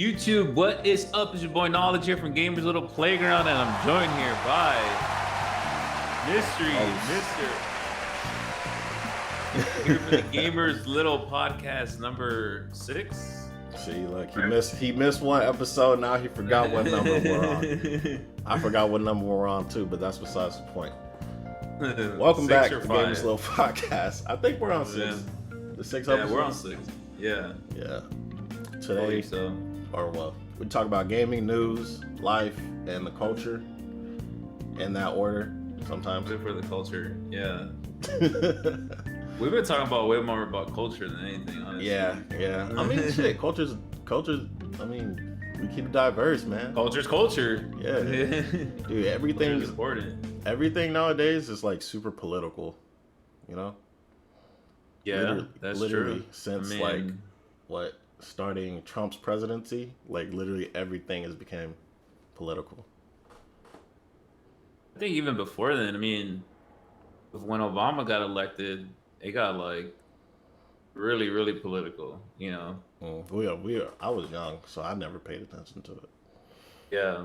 YouTube, what is up? It's your boy Knowledge here from Gamers Little Playground, and I'm joined here by Mystery, here for the Gamers Little Podcast number 6. See, look, he missed one episode. Now he forgot what number we're on. I forgot what number we're on too, but that's besides the point. Welcome back to the Gamers Little Podcast. I think we're on 6. Yeah. The 6 Yeah, episode. we're on 6. Yeah. Today, So. we talk about gaming news, life, and the culture in that order. Sometimes. Good for the culture. Yeah. We've been talking about way more about culture than anything, honestly. Yeah. I mean, shit, culture's. I mean, we keep it diverse, man. Culture's culture. Yeah, dude. Everything's important. Everything nowadays is like super political, you know. Yeah, that's literally true. Since like what starting Trump's presidency, like literally everything has become political. I think even before then, I mean, when Obama got elected, it got like really, really political, you know. I was young, so I never paid attention to it. Yeah,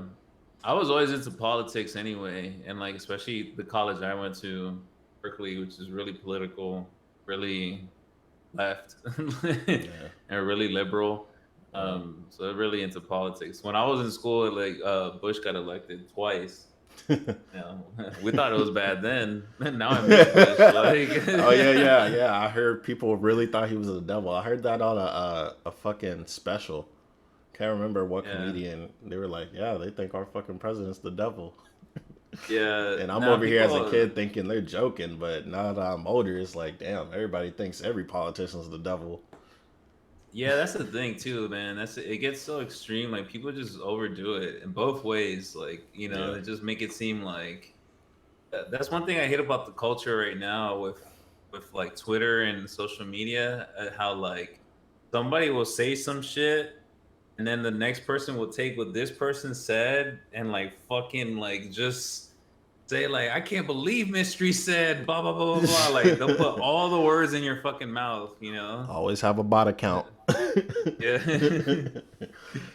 I was always into politics anyway, and like especially the college I went to, Berkeley, which is really political, really left, and really liberal. So really into politics. When I was in school, like Bush got elected twice. We thought it was bad then. Now I miss Bush. Like, oh yeah. I heard people really thought he was the devil. I heard that on a fucking special. Can't remember what comedian. They were like, yeah, they think our fucking president's the devil. Yeah. And I'm over here as a kid thinking they're joking, but now that I'm older, it's like, damn, everybody thinks every politician's the devil. Yeah, that's the thing too, man. It gets so extreme. Like people just overdo it in both ways. Like, you know, they just make it seem like that's one thing I hate about the culture right now with like Twitter and social media. How like somebody will say some shit, and then the next person will take what this person said and like fucking like just say like, I can't believe Mystery said blah blah blah blah blah. Like they'll put all the words in your fucking mouth, you know. Always have a bot account. Yeah.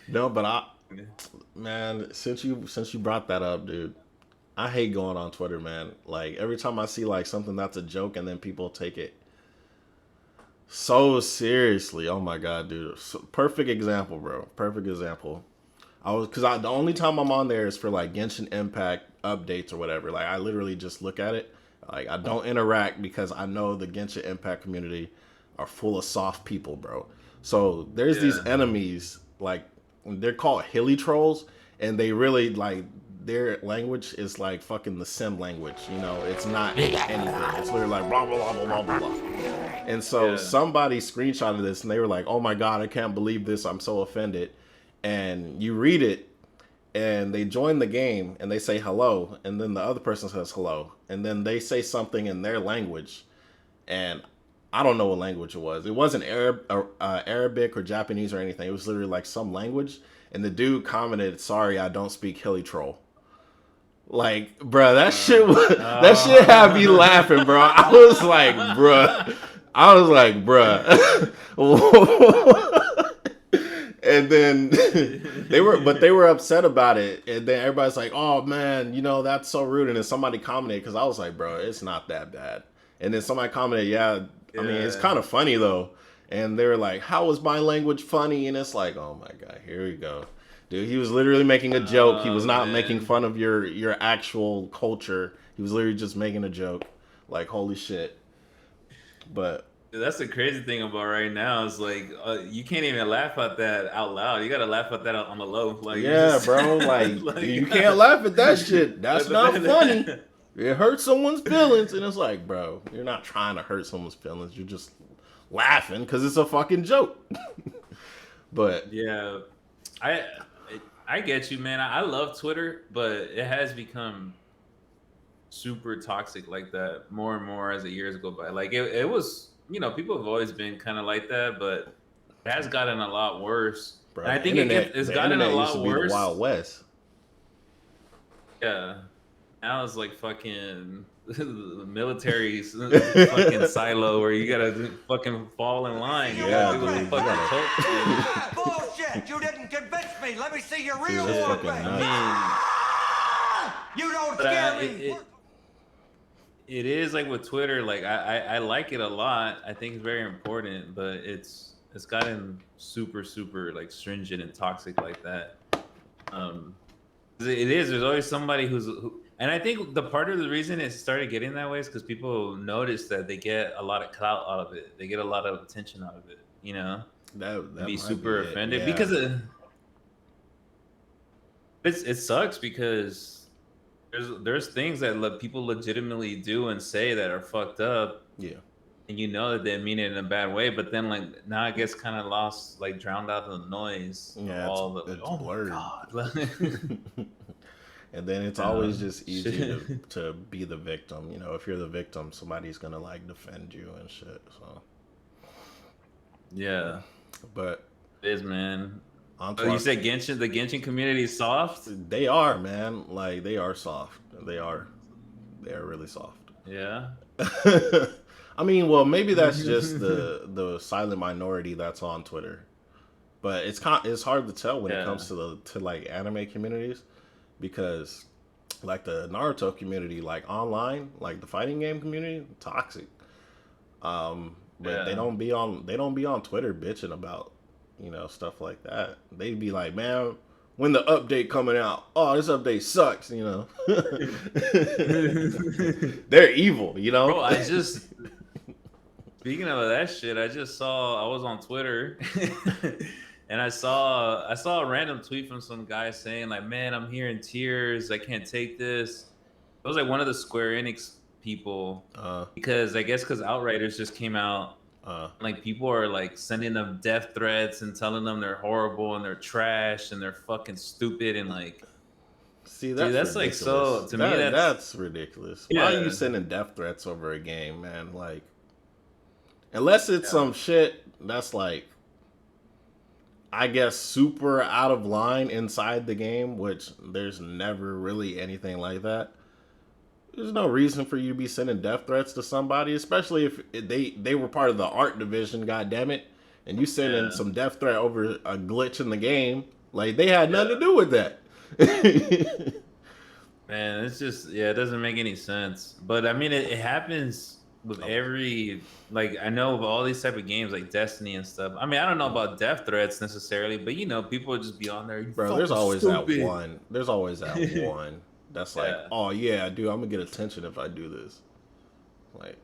No, but man, since you brought that up, dude, I hate going on Twitter, man. Like every time I see like something that's a joke and then people take it so seriously. Oh my god, dude. Perfect example, bro. Perfect example. The only time I'm on there is for like Genshin Impact updates or whatever. Like I literally just look at it. Like I don't interact because I know the Genshin Impact community are full of soft people, bro. So there's these enemies, like they're called hilly trolls, and they really like their language is like fucking the sim language. You know, it's not anything. It's literally like blah blah blah blah blah blah. And so somebody screenshotted this, and they were like, "Oh my god, I can't believe this! I'm so offended." And you read it, and they join the game, and they say hello, and then the other person says hello, and then they say something in their language, and I don't know what language it was. It wasn't Arabic or Japanese or anything. It was literally like some language, and the dude commented, "Sorry, I don't speak hilly troll." Like, bruh, that shit had me laughing, bro. I was like, bruh. And then they were upset about it, and then everybody's like, "Oh man, you know that's so rude." And then somebody commented, because I was like, "Bro, it's not that bad." And then somebody commented, I mean, it's kind of funny though. And they were like, "How was my language funny?" And it's like, oh my god, here we go, dude. He was literally making a joke. He was not making fun of your actual culture. He was literally just making a joke. Like, holy shit. But that's the crazy thing about right now is like you can't even laugh at that out loud. You gotta laugh at that on the low. Like bro, like you can't laugh at that shit. That's not funny. It hurts someone's feelings, and it's like, bro, you're not trying to hurt someone's feelings. You're just laughing because it's a fucking joke. But yeah, I get you, man. I love Twitter, but it has become super toxic like that more and more as the years go by. Like it was, you know, people have always been kind of like that, but it has gotten a lot worse. Bro, and I think it's gotten a lot worse. The Wild West. Yeah. Now it's like fucking the military's fucking silo where you gotta fucking fall in line. Yeah, dude. Bullshit. it. You didn't convince me. Let me see your real Dude, that's war fucking face. nuts. You don't But, scare me. it is like with Twitter. Like I like it a lot. I think it's very important, but it's gotten super like stringent and toxic like that. Um, it is. There's always somebody and I think the part of the reason it started getting that way is because people notice that they get a lot of clout out of it. They get a lot of attention out of it. You know, That be might super be it. offended Yeah. because it sucks because there's things that people legitimately do and say that are fucked up, Yeah. and you know that they mean it in a bad way, but then like now it gets kind of lost, like drowned out in the noise of Yeah, all the it's oh blurred. my god. And then it's always just easy to be the victim. You know, if you're the victim, somebody's gonna like defend you and shit. So Yeah, but it is, man. on Oh, you said Genshin, the Genshin community is soft? they are, man. Like they are soft. They are really soft. Yeah. I mean, well, maybe that's just the silent minority that's on Twitter. But it's hard to tell when it comes to like anime communities, because like the Naruto community, like online, like the fighting game community, toxic. But they don't be on Twitter bitching about, you know, stuff like that. They'd be like, man, when the update coming out? Oh, this update sucks, you know. They're evil, you know. Bro, speaking of that shit, I was on Twitter and I saw a random tweet from some guy saying like, man, I'm here in tears. I can't take this. It was like one of the Square Enix people, because I guess because Outriders just came out, like people are like sending them death threats and telling them they're horrible and they're trash and they're fucking stupid and like, see, that's like, ridiculous. so to me that's ridiculous. Why are you sending death threats over a game, man? Like, unless it's some shit that's like, I guess, super out of line inside the game, which there's never really anything like that. There's no reason for you to be sending death threats to somebody, especially if they were part of the art division, god damn it, and you sending some death threat over a glitch in the game. Like, they had nothing to do with that. Man, it's just, it doesn't make any sense. But I mean, it happens with every, like, I know of all these type of games like Destiny and stuff. I mean, I don't know about death threats necessarily, but you know, people would just be on there. Bro, there's always that one. There's always that one that's like, oh yeah, dude, I'm gonna get attention if I do this. Like,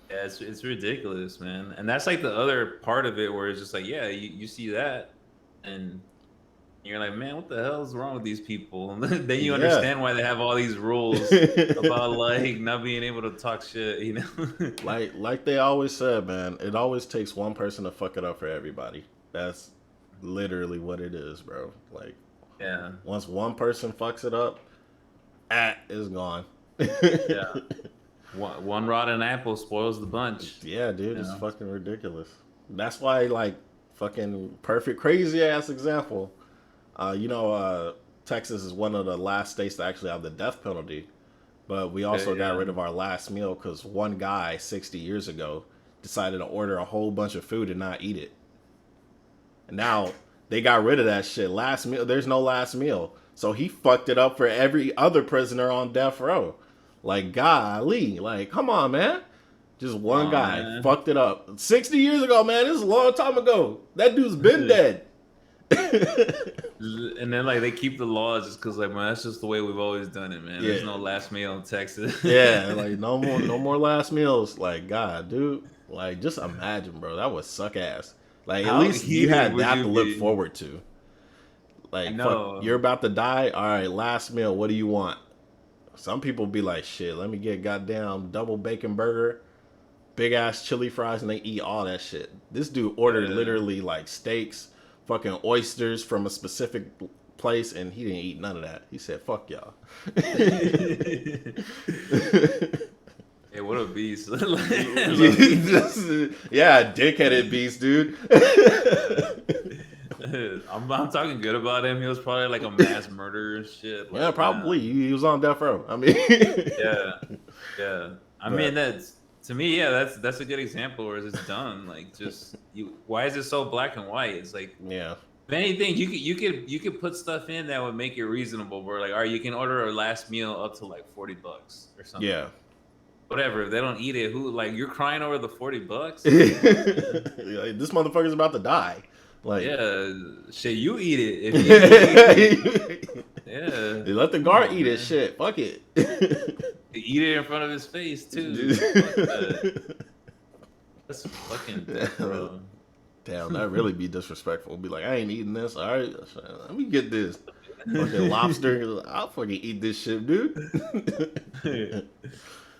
yeah, it's ridiculous, man. And that's like the other part of it where it's just like, you see that and you're like, man, what the hell is wrong with these people? And then you understand why they have all these rules about like not being able to talk shit, you know? like they always said, man, it always takes one person to fuck it up for everybody. That's literally what it is, bro. Like, once one person fucks it up, it's gone. One rotten apple spoils the bunch. Yeah, dude, it's fucking ridiculous. That's why, like, fucking perfect crazy ass example. Texas is one of the last states to actually have the death penalty, but we also got rid of our last meal because one guy 60 years ago decided to order a whole bunch of food and not eat it. And now they got rid of that shit. Last meal, there's no last meal. So he fucked it up for every other prisoner on death row. Like, golly, like, come on, man. Just one guy fucked it up. 60 years ago, man. This is a long time ago. That dude's been dead. And then like they keep the laws just because, like, man, that's just the way we've always done it, man. There's no last meal in Texas. Like no more last meals. Like, God, dude, like, just imagine, bro, that would suck ass. Like, at least you had that to look forward to. Like, fuck, you're about to die. All right, last meal. What do you want? Some people be like, shit, let me get goddamn double bacon burger, big ass chili fries, and they eat all that shit. This dude ordered literally like steaks, fucking oysters from a specific place, and he didn't eat none of that. He said, fuck y'all. Hey, what a beast. Yeah, dickheaded beast, dude. I'm talking good about him. He was probably like a mass murderer and shit. Like, yeah, probably. He was on death row. I mean, yeah. I mean, that's, to me, that's a good example where it's done. Like, just why is it so black and white? It's like, If anything, you could put stuff in that would make it reasonable. Where like, all right, you can order a last meal up to like $40 or something. Yeah. Whatever. If they don't eat it, who like you're crying over the $40? Like, this motherfucker's about to die. Like, Yeah, shit, you eat it. If you yeah, they let the guard eat it. Shit, fuck it. eat it in front of his face too. Fuck that. That's fucking death, bro. Damn, that really be disrespectful. Be like, I ain't eating this. All right, let me get this fucking lobster. I'll fucking eat this shit, dude.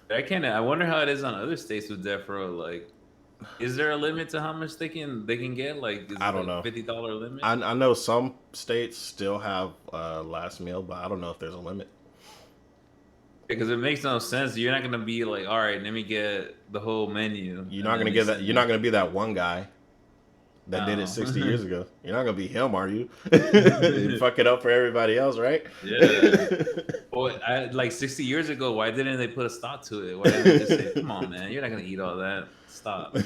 I can't. I wonder how it is on other states with death row. Like, is there a limit to how much they can get? Like, is I don't know. $50 limit? I know some states still have last meal, but I don't know if there's a limit. Because it makes no sense. You're not gonna be like, all right, let me get the whole menu. You're not gonna get that. You're not gonna be that one guy that did it 60 years ago. You're not gonna be him, are you? You fuck it up for everybody else, right? Yeah. Well, like 60 years ago, why didn't they put a stop to it? Why didn't they just say, "Come on, man, you're not gonna eat all that. Stop."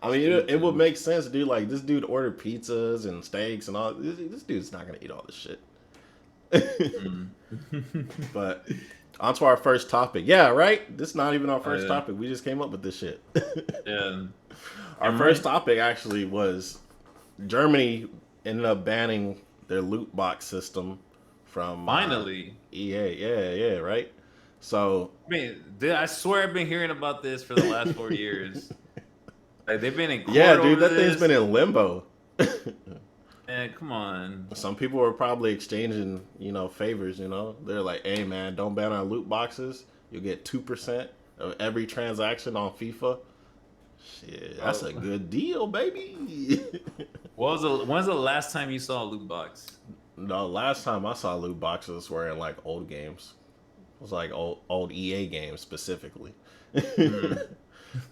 I mean, it would make sense, dude. Like, this dude ordered pizzas and steaks and all. This dude's not gonna eat all this shit. But on to our first topic. Yeah, right? This is not even our first topic. We just came up with this shit. Yeah. Our first topic actually was Germany ended up banning their loot box system from Finally. EA. Yeah, right? So, I mean, dude, I swear I've been hearing about this for the last 4 years. Like, they've been in court dude, over that this. thing's been in limbo. Man, come on. Some people were probably exchanging, favors, They're like, hey, man, don't ban our loot boxes. You'll get 2% of every transaction on FIFA. Shit, that's a good deal, baby. When's the last time you saw a loot box? The last time I saw loot boxes were in, like, old games. It was, like, old EA games, specifically.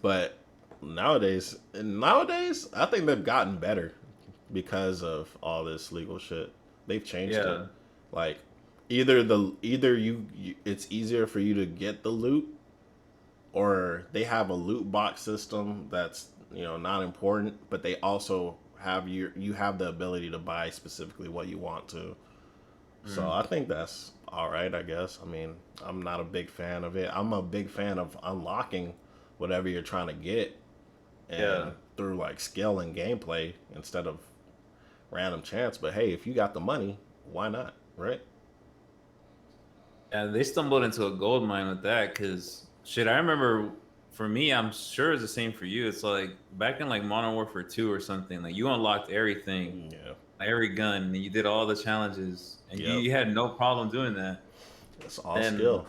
But nowadays, I think they've gotten better. Because of all this legal shit, they've changed it. Like, either it's easier for you to get the loot, or they have a loot box system that's not important, but they also have you have the ability to buy specifically what you want to. So I think that's all right, I guess. I mean, I'm not a big fan of it. I'm a big fan of unlocking whatever you're trying to get, and through like skill and gameplay instead of random chance. But hey, if you got the money, why not, right? Yeah, they stumbled into a gold mine with that, because shit, I remember for me, I'm sure it's the same for you. It's like back in like Modern Warfare 2 or something, like you unlocked everything, every gun, and you did all the challenges, and you had no problem doing that. That's all skill.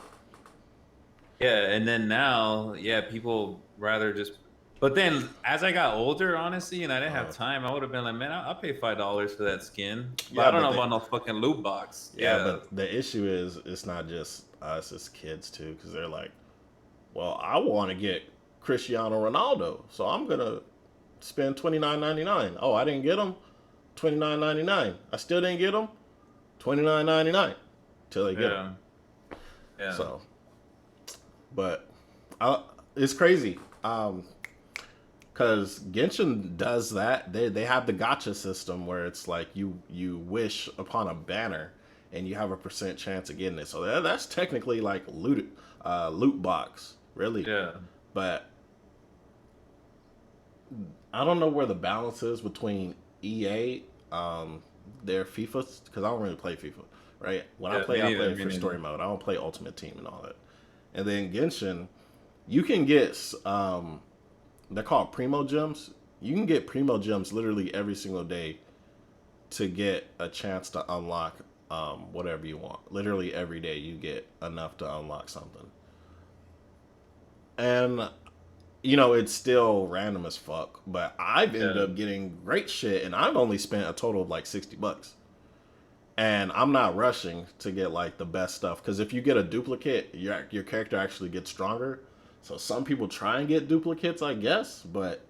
Yeah, and then now, people rather just. But then, as I got older, honestly, and I didn't have time, I would have been like, man, I'll pay $5 for that skin. But I don't know about no fucking loot box. Yeah, but the issue is, it's not just us, it's kids too, because they're like, well, I want to get Cristiano Ronaldo, so I'm going to spend $29.99. Oh, I didn't get him? $29.99. I still didn't get him? $29.99. Till they get him. Yeah. So, but it's crazy. Because Genshin does that. They have the gacha system where it's like you wish upon a banner and you have a % chance of getting it. So that's technically like loot box, really. Yeah. But I don't know where the balance is between EA, their FIFA, because I don't really play FIFA, right? When I play for story mode. I don't play Ultimate Team and all that. And then Genshin, you can get they're called Primo Gems. You can get Primo Gems literally every single day to get a chance to unlock whatever you want. Literally every day you get enough to unlock something. And, it's still random as fuck. But I've ended up getting great shit, and I've only spent a total of like $60. And I'm not rushing to get like the best stuff. Because if you get a duplicate, your character actually gets stronger. So some people try and get duplicates, I guess, but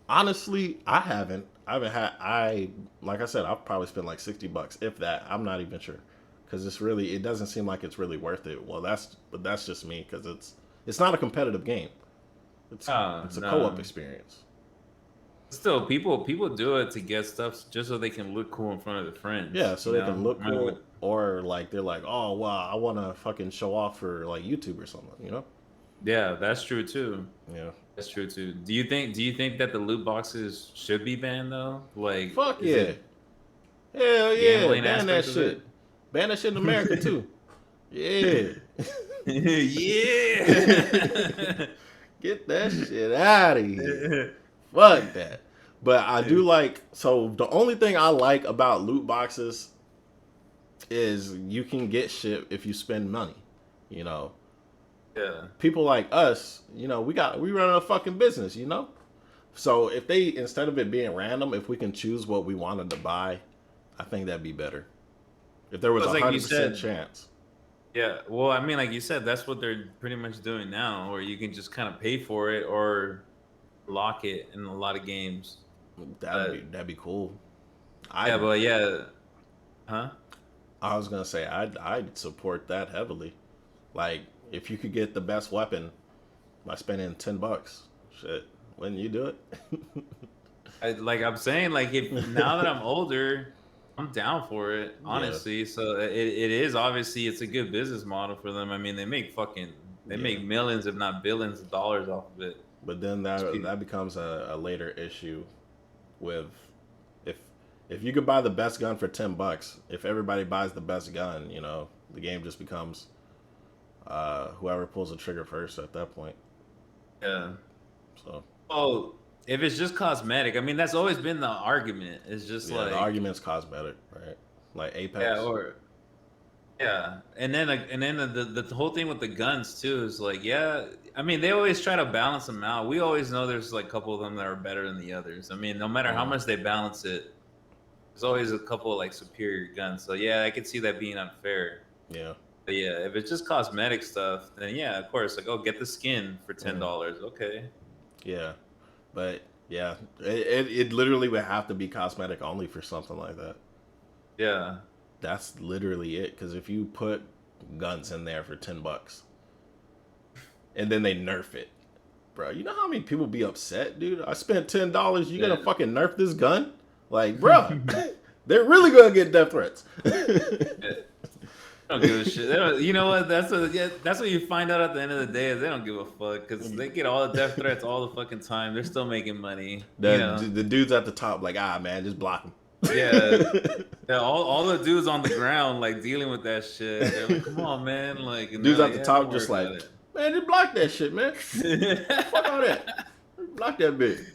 honestly, I haven't. Like I said, I've probably spent like $60, if that. I'm not even sure, because it doesn't seem like it's really worth it. Well, that's just me, because it's not a competitive game. It's a co-op experience. Still, people do it to get stuff just so they can look cool in front of their friends. Yeah, so you they know? can look I mean, cool, or like they're like, oh wow, I want to fucking show off for like YouTube or something, you know? Yeah, that's true too. Yeah. That's true too. Do you think that the loot boxes should be banned though? Like, Fuck is yeah. it Hell yeah. gambling Ban that aspect of shit. it? Ban that shit in America too. Yeah. Yeah. Get that shit out of here. Fuck that. But I do like, so the only thing I like about loot boxes is you can get shit if you spend money. You know, Yeah. people like us, you know, we run a fucking business, you know? So if they, instead of it being random, if we can choose what we wanted to buy, I think that'd be better. If there was a But like you 100% said- chance. Yeah, well, I mean, like you said, that's what they're pretty much doing now, where you can just kind of pay for it or lock it in a lot of games. That'd be cool. Yeah, but yeah, huh? I was gonna say I'd support that heavily. Like if you could get the best weapon by spending $10, shit, wouldn't you do it? I'm saying, like if now that I'm older, I'm down for it, honestly. So it is obviously it's a good business model for them. I mean, they make make millions, if not billions, of dollars off of it. But then that becomes a later issue with if you could buy the best gun for $10, if everybody buys the best gun, you know, the game just becomes whoever pulls the trigger first at that point. Yeah. So Oh, if it's just cosmetic, I mean, that's always been the argument. It's just yeah, like the argument's cosmetic, right? Like Apex. yeah, and then the whole thing with the guns too is like, yeah, I mean, they always try to balance them out. We always know there's like a couple of them that are better than the others. I mean, no matter how much they balance it, there's always a couple of like superior guns. So yeah, I could see that being unfair. Yeah. But yeah, if it's just cosmetic stuff, then yeah, of course, like, oh, get the skin for $10. Okay. Yeah. But yeah, it literally would have to be cosmetic only for something like that. Yeah. That's literally it. Because if you put guns in there for $10 and then they nerf it, bro, you know how many people be upset, dude? I spent $10. You gonna fucking nerf this gun? Like, bro, they're really gonna get death threats. They don't give a shit. They don't, you know what? That's what you find out at the end of the day is they don't give a fuck because they get all the death threats all the fucking time. They're still making money. The dudes at the top, like, man, just block them. Yeah, all the dudes on the ground like dealing with that shit. They're like, come on, man. Like Dudes at at the top just like, man, just block that shit, man. Fuck all that. Block that bitch.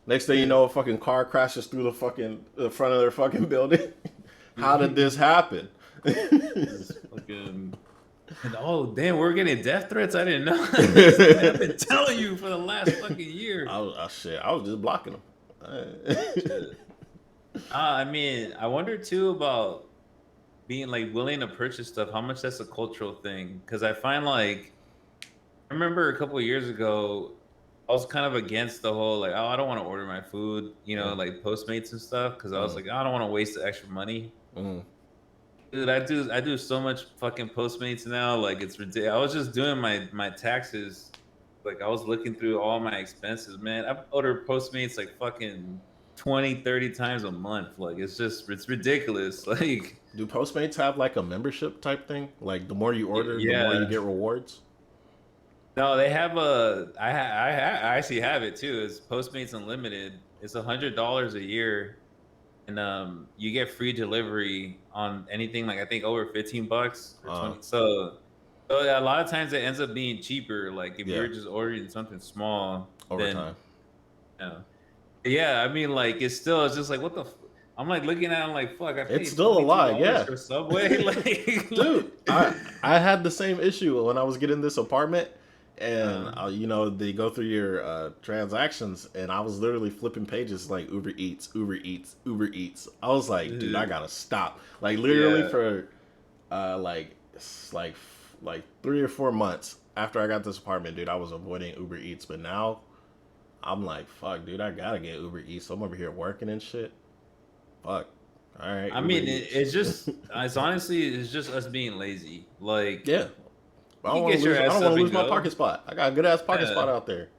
Next thing you know, a fucking car crashes through the front of their fucking building. How did this happen? Fucking, oh damn, we're getting death threats. I didn't know. I've been telling you for the last fucking year. I was just blocking them. I mean, I wonder too about being like willing to purchase stuff. How much that's a cultural thing? Because I find like I remember a couple of years ago, I was kind of against the whole like, oh, I don't want to order my food, you know, like Postmates and stuff, because I was like, I don't want to waste the extra money. Dude, I do so much fucking Postmates now, like it's ridiculous. I was just doing my taxes, like I was looking through all my expenses, man. I've ordered Postmates like fucking 20, 30 times a month. Like it's ridiculous. Like, do Postmates have like a membership type thing? Like the more you order, the more you get rewards? No, they have I actually have it too. It's Postmates Unlimited. It's $100 a year, and you get free delivery on anything like I think over $15 or 20. So a lot of times it ends up being cheaper. Like if you're just ordering something small over time. Yeah, I mean like it's just like what the. I'm like looking at it, I'm like, fuck, I paid it's still a lot, yeah. For Subway. Like, dude, I had the same issue when I was getting this apartment. And you know, they go through your transactions, and I was literally flipping pages like Uber Eats. I was like, dude, I gotta stop. Like literally for like 3 or 4 months after I got this apartment, dude, I was avoiding Uber Eats. But now I'm like, fuck, dude, I gotta get Uber Eats. I'm over here working and shit. Fuck. All right. I mean, it's just honestly us being lazy. Like, yeah. I don't want to lose my parking spot. I got a good ass parking spot out there.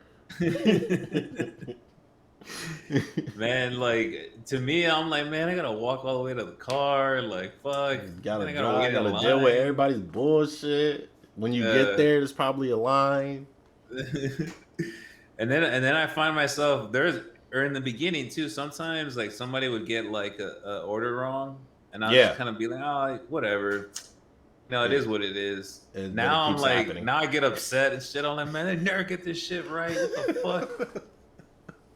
Man, like to me, I'm like, man, I gotta walk all the way to the car. Like, fuck, Gotta man, I gotta drive, wait in gotta deal with line. everybody's bullshit. When you get Uh, there, there's probably a line. and then I find myself there's or in the beginning too. Sometimes like somebody would get like a order wrong, and I'll just Yeah, kind of be like, oh, whatever. No, it yeah. is what it is. But it Now I'm keeps like, happening. now I get upset and shit. I'm like, man, they never get this shit right. What the fuck?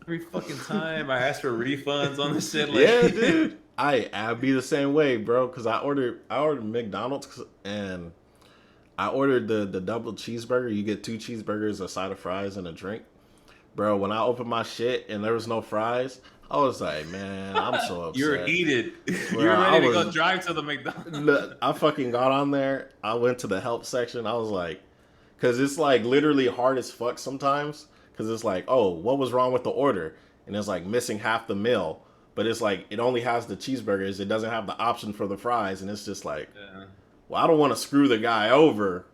Every fucking time I ask for refunds on this shit, like, Yeah, dude. I'd be the same way, bro. Cause I ordered McDonald's and I ordered the double cheeseburger. You get 2 cheeseburgers, a side of fries, and a drink. Bro, when I opened my shit and there was no fries, I was like, man, I'm so upset. you're heated. Bro, You're ready to I go was- drive to the McDonald's. Look, I fucking got on there. I went to the help section. I was like, because it's like literally hard as fuck sometimes. Because it's like, oh, what was wrong with the order? And it's like missing half the meal. But it's like, it only has the cheeseburgers. It doesn't have the option for the fries. And it's just like, Yeah. well, I don't want to screw the guy over.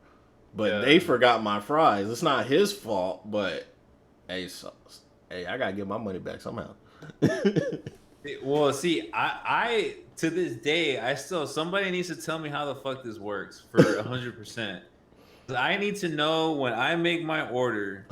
But Yeah. they forgot my fries. It's not his fault. But, hey, I got to get my money back somehow. Well, see, I to this day, I still somebody needs to tell me how the fuck this works for 100%. I need to know when I make my order.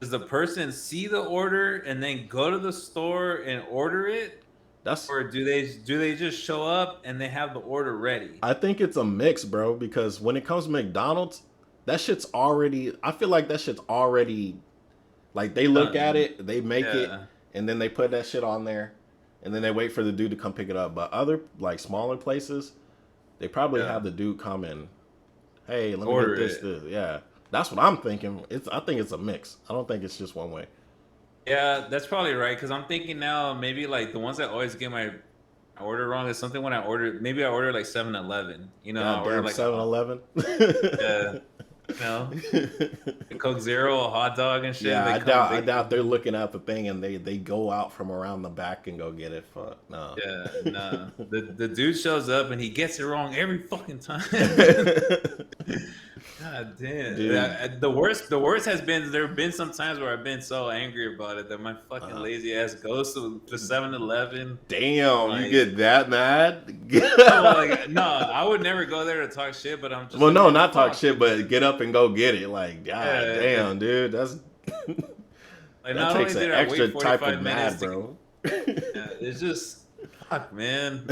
Does the person see the order and then go to the store and order it, That's or do they just show up and they have the order ready? I think it's a mix, bro, because when it comes to McDonald's, that shit's already I feel like that shit's already like they look at it, they make it, Yeah. and then they put that shit on there, and then they wait for the dude to come pick it up. But other like smaller places, they probably Yeah. have the dude come in, hey, let me Order get this. Yeah. That's what I'm thinking. I think it's a mix. I don't think it's just one way. Yeah, that's probably right. Because I'm thinking now, maybe like the ones that always get my order wrong is something when I order. Maybe I order like 7-Eleven. You know, I order Goddamn like 7-Eleven. yeah, you know, a Coke Zero, a hot dog and shit. Yeah, they I doubt they're looking at the thing and they go out from around the back and go get it. Fuck no. Yeah, no. The dude shows up and he gets it wrong every fucking time. God damn. Dude. The worst has been there have been some times where I've been so angry about it that my fucking lazy ass goes to the 7-Eleven. Damn, Like- you get that mad? No, I would never go there to talk shit, but I'm just Well, no, like, not talk fuck. shit, but get up and go get it. Like, god Yeah. damn, dude, that's Like, that not takes only an did I extra wait type 45 of minutes mad, to- bro. Yeah, it's just fuck, man.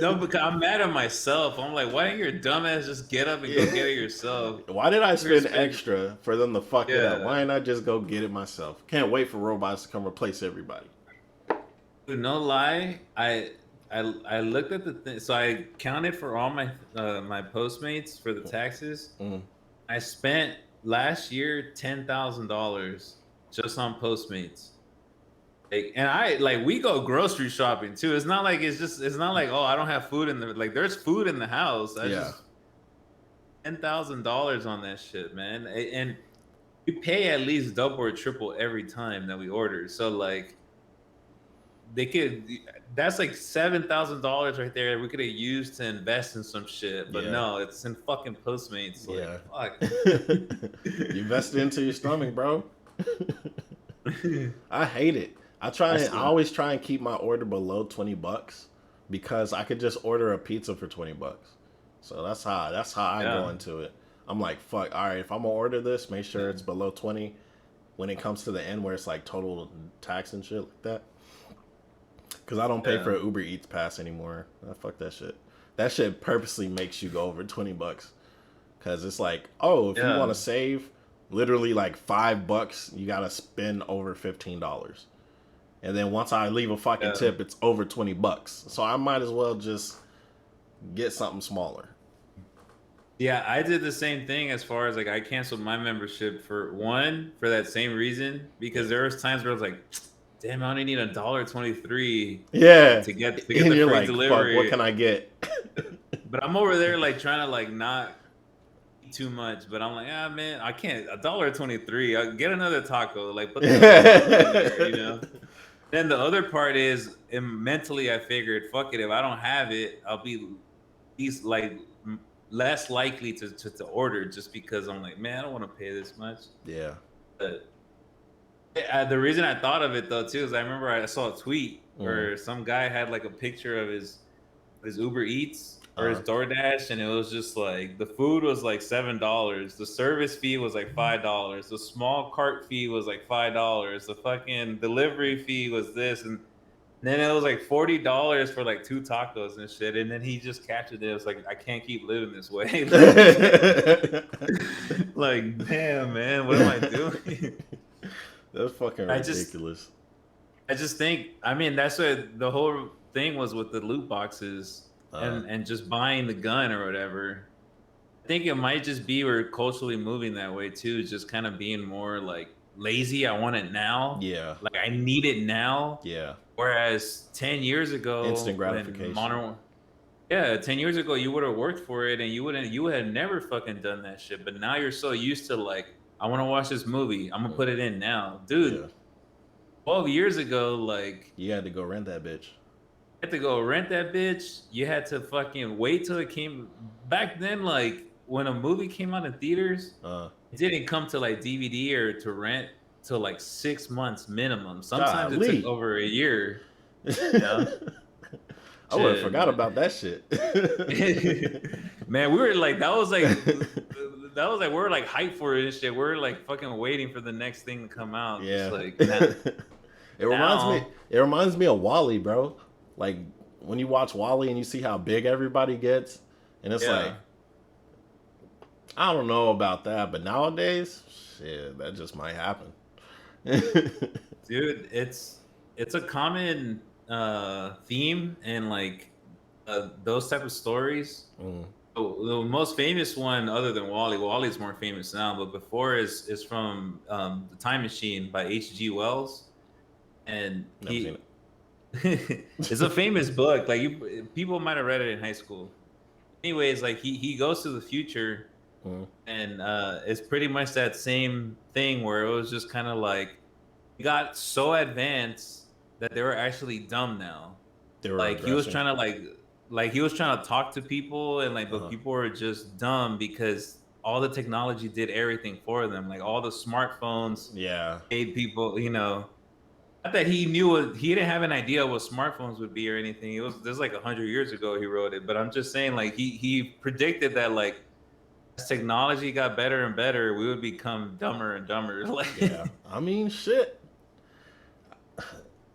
No, because I'm mad at myself. I'm like, why didn't your dumbass just get up and go get it yourself? Why did I spend spend- extra for them to fuck it up? Yeah. Why didn't I just go get it myself? Can't wait for robots to come replace everybody. Dude, no lie, I looked at the thing. So I counted for all my my Postmates for the taxes. Mm. I spent last year $10,000 just on Postmates. Like, and I like we go grocery shopping too. It's not like it's not like, oh, I don't have food in the like there's food in the house. I Yeah. just $10,000 on that shit, man. And we pay at least double or triple every time that we order. So like they could that's like $7,000 right there we could have used to invest in some shit. But Yeah. no, it's in fucking Postmates. Like, Yeah. fuck. You invest it into your stomach, bro. I hate it. I always try and keep my order below $20 because I could just order a pizza for $20. So that's how I Yeah. go into it. I'm like, fuck, all right, if I'm gonna order this, make sure it's below 20 when it comes to the end where it's like total tax and shit like that. Cause I don't pay Yeah. for an Uber Eats pass anymore. Fuck that shit. That shit purposely makes you go over $20. Cause it's like, oh, if you Yeah. want to save literally like $5, you gotta spend over $15. And then once I leave a fucking Yeah. tip, it's over $20. So I might as well just get something smaller. Yeah, I did the same thing as far as like I canceled my membership for that same reason because there was times where I was like, damn, I only need $1.23 Yeah. to get And the you're free like, delivery. fuck, what can I get? But I'm over there like trying to like not eat too much, but I'm like, ah man, I can't $1.23. I'll get another taco, like put the in there, you know. Then the other part is mentally I figured, fuck it, if I don't have it, I'll be least like less likely to order just because I'm like, man, I don't want to pay this much. Yeah. But The reason I thought of it though too is I remember I saw a tweet where some guy had like a picture of his Uber Eats or his DoorDash, and it was just like the food was like $7, the service fee was like $5, the small cart fee was like $5, the fucking delivery fee was this, and then it was like $40 for like 2 tacos and shit. And then he just captured it. It was like, I can't keep living this way. Like, damn, man, what am I doing? That's fucking ridiculous. I just think, I mean, that's what the whole thing was with the loot boxes and just buying the gun or whatever. I think it might just be we're culturally moving that way too, just kind of being more like lazy. I want it now. Yeah. Like I need it now. Yeah. Whereas 10 years ago, instant gratification. 10 years ago, you would have worked for it and you had never fucking done that shit. But now you're so used to like, I want to watch this movie. I'm gonna put it in now, dude. Yeah. 12 years ago, like you had to go rent that bitch. You had to go rent that bitch. You had to fucking wait till it came. Back then, like when a movie came out in theaters, it didn't come to like DVD or to rent till like 6 months minimum. Sometimes it took over a year. Yeah. I would have forgot about that shit. Man, we were like, that was like we were like hyped for it and shit. We were like fucking waiting for the next thing to come out. Yeah. Just like, it reminds me of WALL-E, bro. Like when you watch WALL-E and you see how big everybody gets, and it's like, I don't know about that, but nowadays, shit, that just might happen. Dude, it's a common theme and like those type of stories. The most famous one, other than WALL-E, WALL-E's more famous now, but before is from The Time Machine by H.G. Wells, and it's a famous book. Like people might have read it in high school. Anyways, like he goes to the future, and it's pretty much that same thing where it was just kind of like he got so advanced that they were actually dumb now. They were like he was trying to talk to people and like, but people were just dumb because all the technology did everything for them. Like all the smartphones, made people, you know. Not that he knew he didn't have an idea what smartphones would be or anything. It was this like 100 years ago he wrote it, but I'm just saying like he predicted that like as technology got better and better, we would become dumber and dumber. Like, I mean, shit.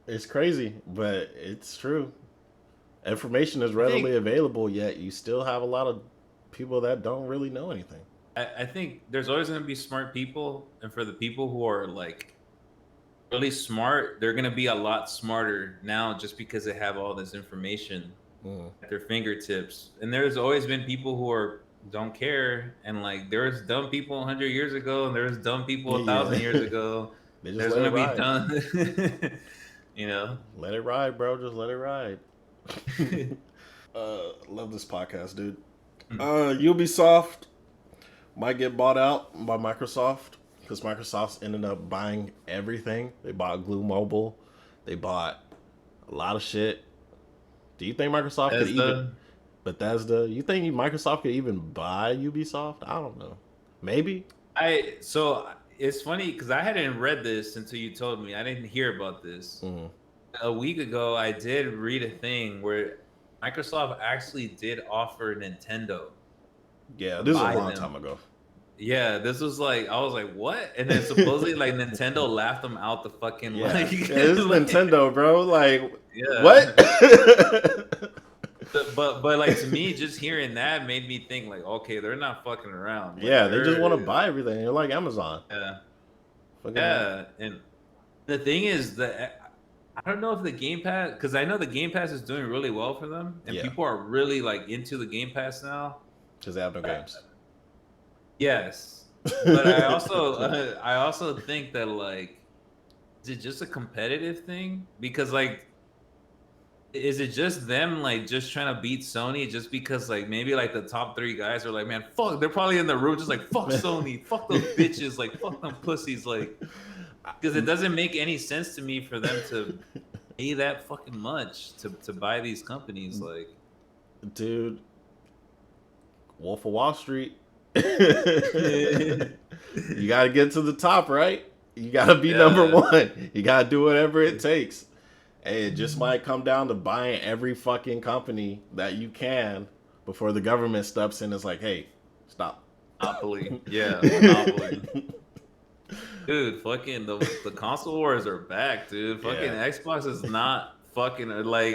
It's crazy, but it's true. Information is readily available, yet you still have a lot of people that don't really know anything. I think there's always going to be smart people, and for the people who are like really smart, they're going to be a lot smarter now just because they have all this information at their fingertips. And there's always been people who don't care, and like there's dumb people 100 years ago, and there's dumb people 1,000 years ago. There's going to be dumb. You know, let it ride, bro. Just let it ride. Love this podcast, dude. Ubisoft might get bought out by Microsoft because Microsoft's ended up buying everything. They bought Glue Mobile. They bought a lot of shit. Do you think Microsoft could even Bethesda? You think Microsoft could even buy Ubisoft? I don't know. Maybe. It's funny because I hadn't read this until you told me. I didn't hear about this. A week ago, I did read a thing where Microsoft actually did offer Nintendo. Yeah, this is a long time ago. Yeah, this was like, I was like, what? And then supposedly like Nintendo laughed them out the fucking like. Yeah, this is Nintendo, bro. Like, what? But like to me, just hearing that made me think like, okay, they're not fucking around. Like, yeah, they just want to buy everything. They're like Amazon. Yeah, and the thing is that I don't know if the Game Pass, because I know the Game Pass is doing really well for them, and people are really like into the Game Pass now because they have no games. Yes, but I also think that like, is it just a competitive thing? Because like, is it just them like just trying to beat Sony just because like maybe like the top 3 guys are like, man, fuck, they're probably in the room just like, fuck Sony, fuck those bitches, like fuck them pussies, like, because it doesn't make any sense to me for them to pay that fucking much to buy these companies. Like, dude, Wolf of Wall Street. You gotta get to the top, right? You gotta be number one. You gotta do whatever it takes. Hey, it just might come down to buying every fucking company that you can before the government steps in and is like, hey, stop. Monopoly. Yeah, Monopoly. Dude, fucking the console wars are back, dude. Fucking Xbox is not fucking like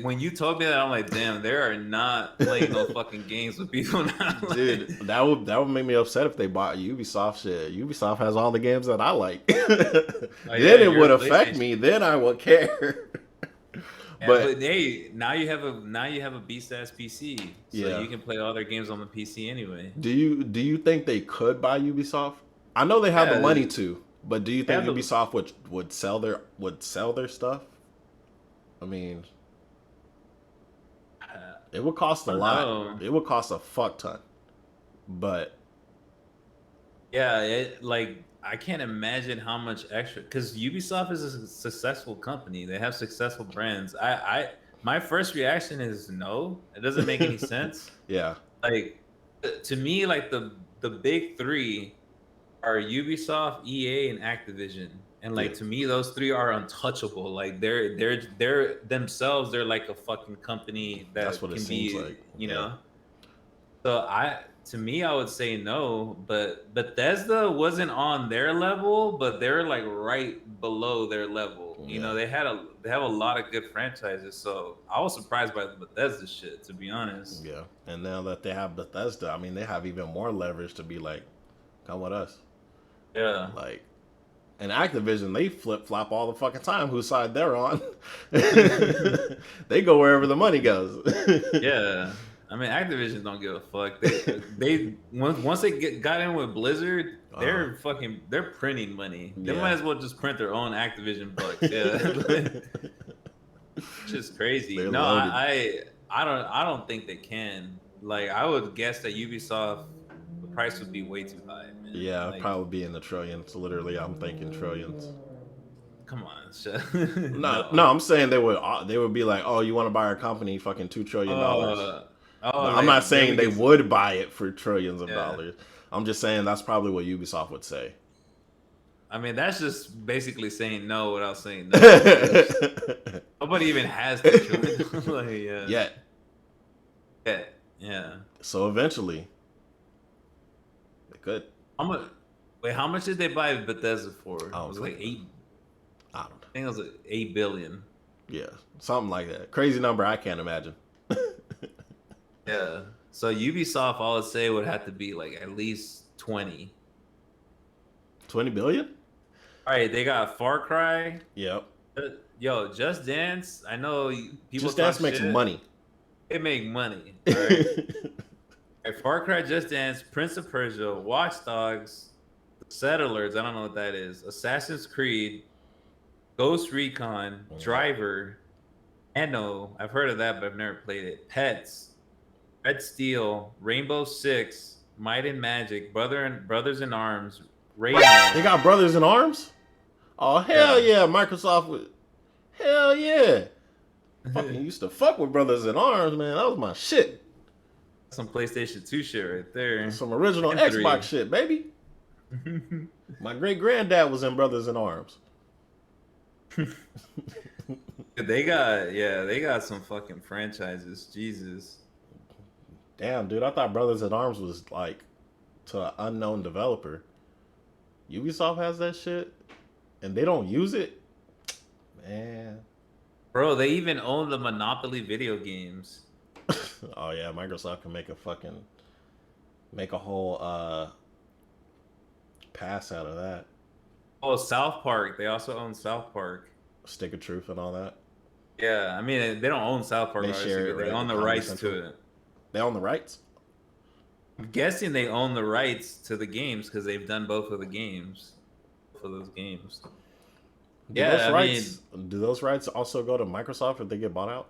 when you told me that, I'm like, damn, there are not playing no fucking games with people now. Like, dude, that would make me upset if they bought Ubisoft shit. Ubisoft has all the games that I like. Then it would affect me. Then I would care. But hey, now you have a beast ass PC, so you can play all their games on the PC anyway. Do you think they could buy Ubisoft? I know they have the money to, but do you think Ubisoft would sell their stuff? I mean, it would cost a lot. It would cost a fuck ton. But yeah, I can't imagine how much extra, because Ubisoft is a successful company. They have successful brands. My first reaction is no. It doesn't make any sense. Yeah. Like, to me, like the big three are Ubisoft, EA, and Activision. And like to me, those three are untouchable. Like they're themselves. They're like a fucking company that can be, like, you know. So to me, I would say no. But Bethesda wasn't on their level, but they're like right below their level. You know, they have a lot of good franchises. So I was surprised by the Bethesda shit, to be honest. Yeah, and now that they have Bethesda, I mean, they have even more leverage to be like, come with us. Yeah, like. And Activision, they flip-flop all the fucking time whose side they're on. They go wherever the money goes. Yeah. I mean, Activision don't give a fuck. They once they got in with Blizzard, they're printing money. They might as well just print their own Activision bucks. Yeah. Just crazy. They're no, loaded. I don't think they can. Like, I would guess that Ubisoft, the price would be way too high. Yeah, like, probably be in the trillions. Literally, I'm thinking trillions. Come on, no, I'm saying they would be like, oh, you want to buy our company, fucking $2 trillion. I'm not saying they would buy it for trillions of dollars. I'm just saying that's probably what Ubisoft would say. I mean, that's just basically saying no without saying no. Nobody even has the trillion. Yet. Yeah. So eventually, they could. How much did they buy Bethesda for? It was like I don't know. I think it was like $8 billion. Yeah, something like that. Crazy number I can't imagine. Yeah. So Ubisoft, I would say, would have to be like at least 20. 20 billion? All right, they got Far Cry. Yep. Yo, Just Dance. I know people. Just Dance makes money. They make money. All right. Far Cry, Just Dance, Prince of Persia, Watch Dogs, Settlers, I don't know what that is, Assassin's Creed, Ghost Recon, Driver, Anno, I've heard of that, but I've never played it, Pets, Red Steel, Rainbow Six, Might and Magic, Brothers in Arms, Rayman. They got Brothers in Arms? Oh, hell yeah. Microsoft would. Hell yeah. Fucking used to fuck with Brothers in Arms, man. That was my shit. Some PlayStation 2 shit right there. Some original Xbox shit, baby. My great granddad was in Brothers in Arms. They got some fucking franchises. Jesus. Damn, dude, I thought Brothers in Arms was like to an unknown developer. Ubisoft has that shit, and they don't use it. Man, bro, they even own the Monopoly video games. Oh yeah, Microsoft can make a whole pass out of that. Oh, South Park. They also own South Park. Stick of Truth and all that. Yeah, I mean, they don't own South Park. They share it, right? They own the rights to it. They own the rights? I'm guessing they own the rights to the games because they've done both of the games for those games. Do those rights also go to Microsoft if they get bought out?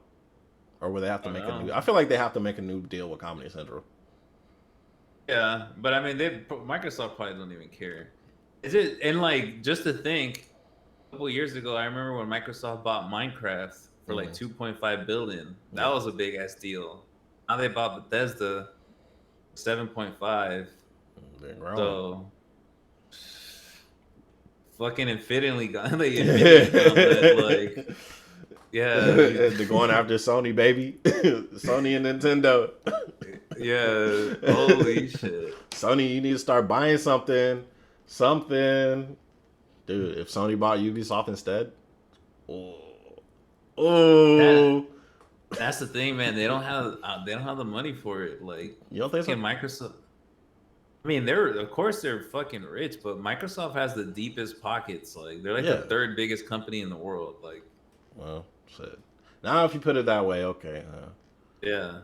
Or would they have to make a new... I feel like they have to make a new deal with Comedy Central. Yeah, but I mean, Microsoft probably don't even care. Is it? And like, just to think, a couple years ago, I remember when Microsoft bought Minecraft for like $2.5 billion. That was a big ass deal. Now they bought Bethesda, 7.5. They're growing. So fucking Infinity Gauntlet, like, Infinity Gauntlet, like, yeah, They're going after Sony, baby. Sony and Nintendo. yeah, holy shit. Sony, you need to start buying something. Something. Dude, if Sony bought Ubisoft instead. Oh. Oh. That's the thing, man. They don't have the money for it. Like, You don't think so? fucking Microsoft. I mean, of course they're fucking rich, but Microsoft has the deepest pockets. Like, they're like Yeah. the third biggest company in the world. Like, Well, shit. Now if you put it that way, okay. yeah.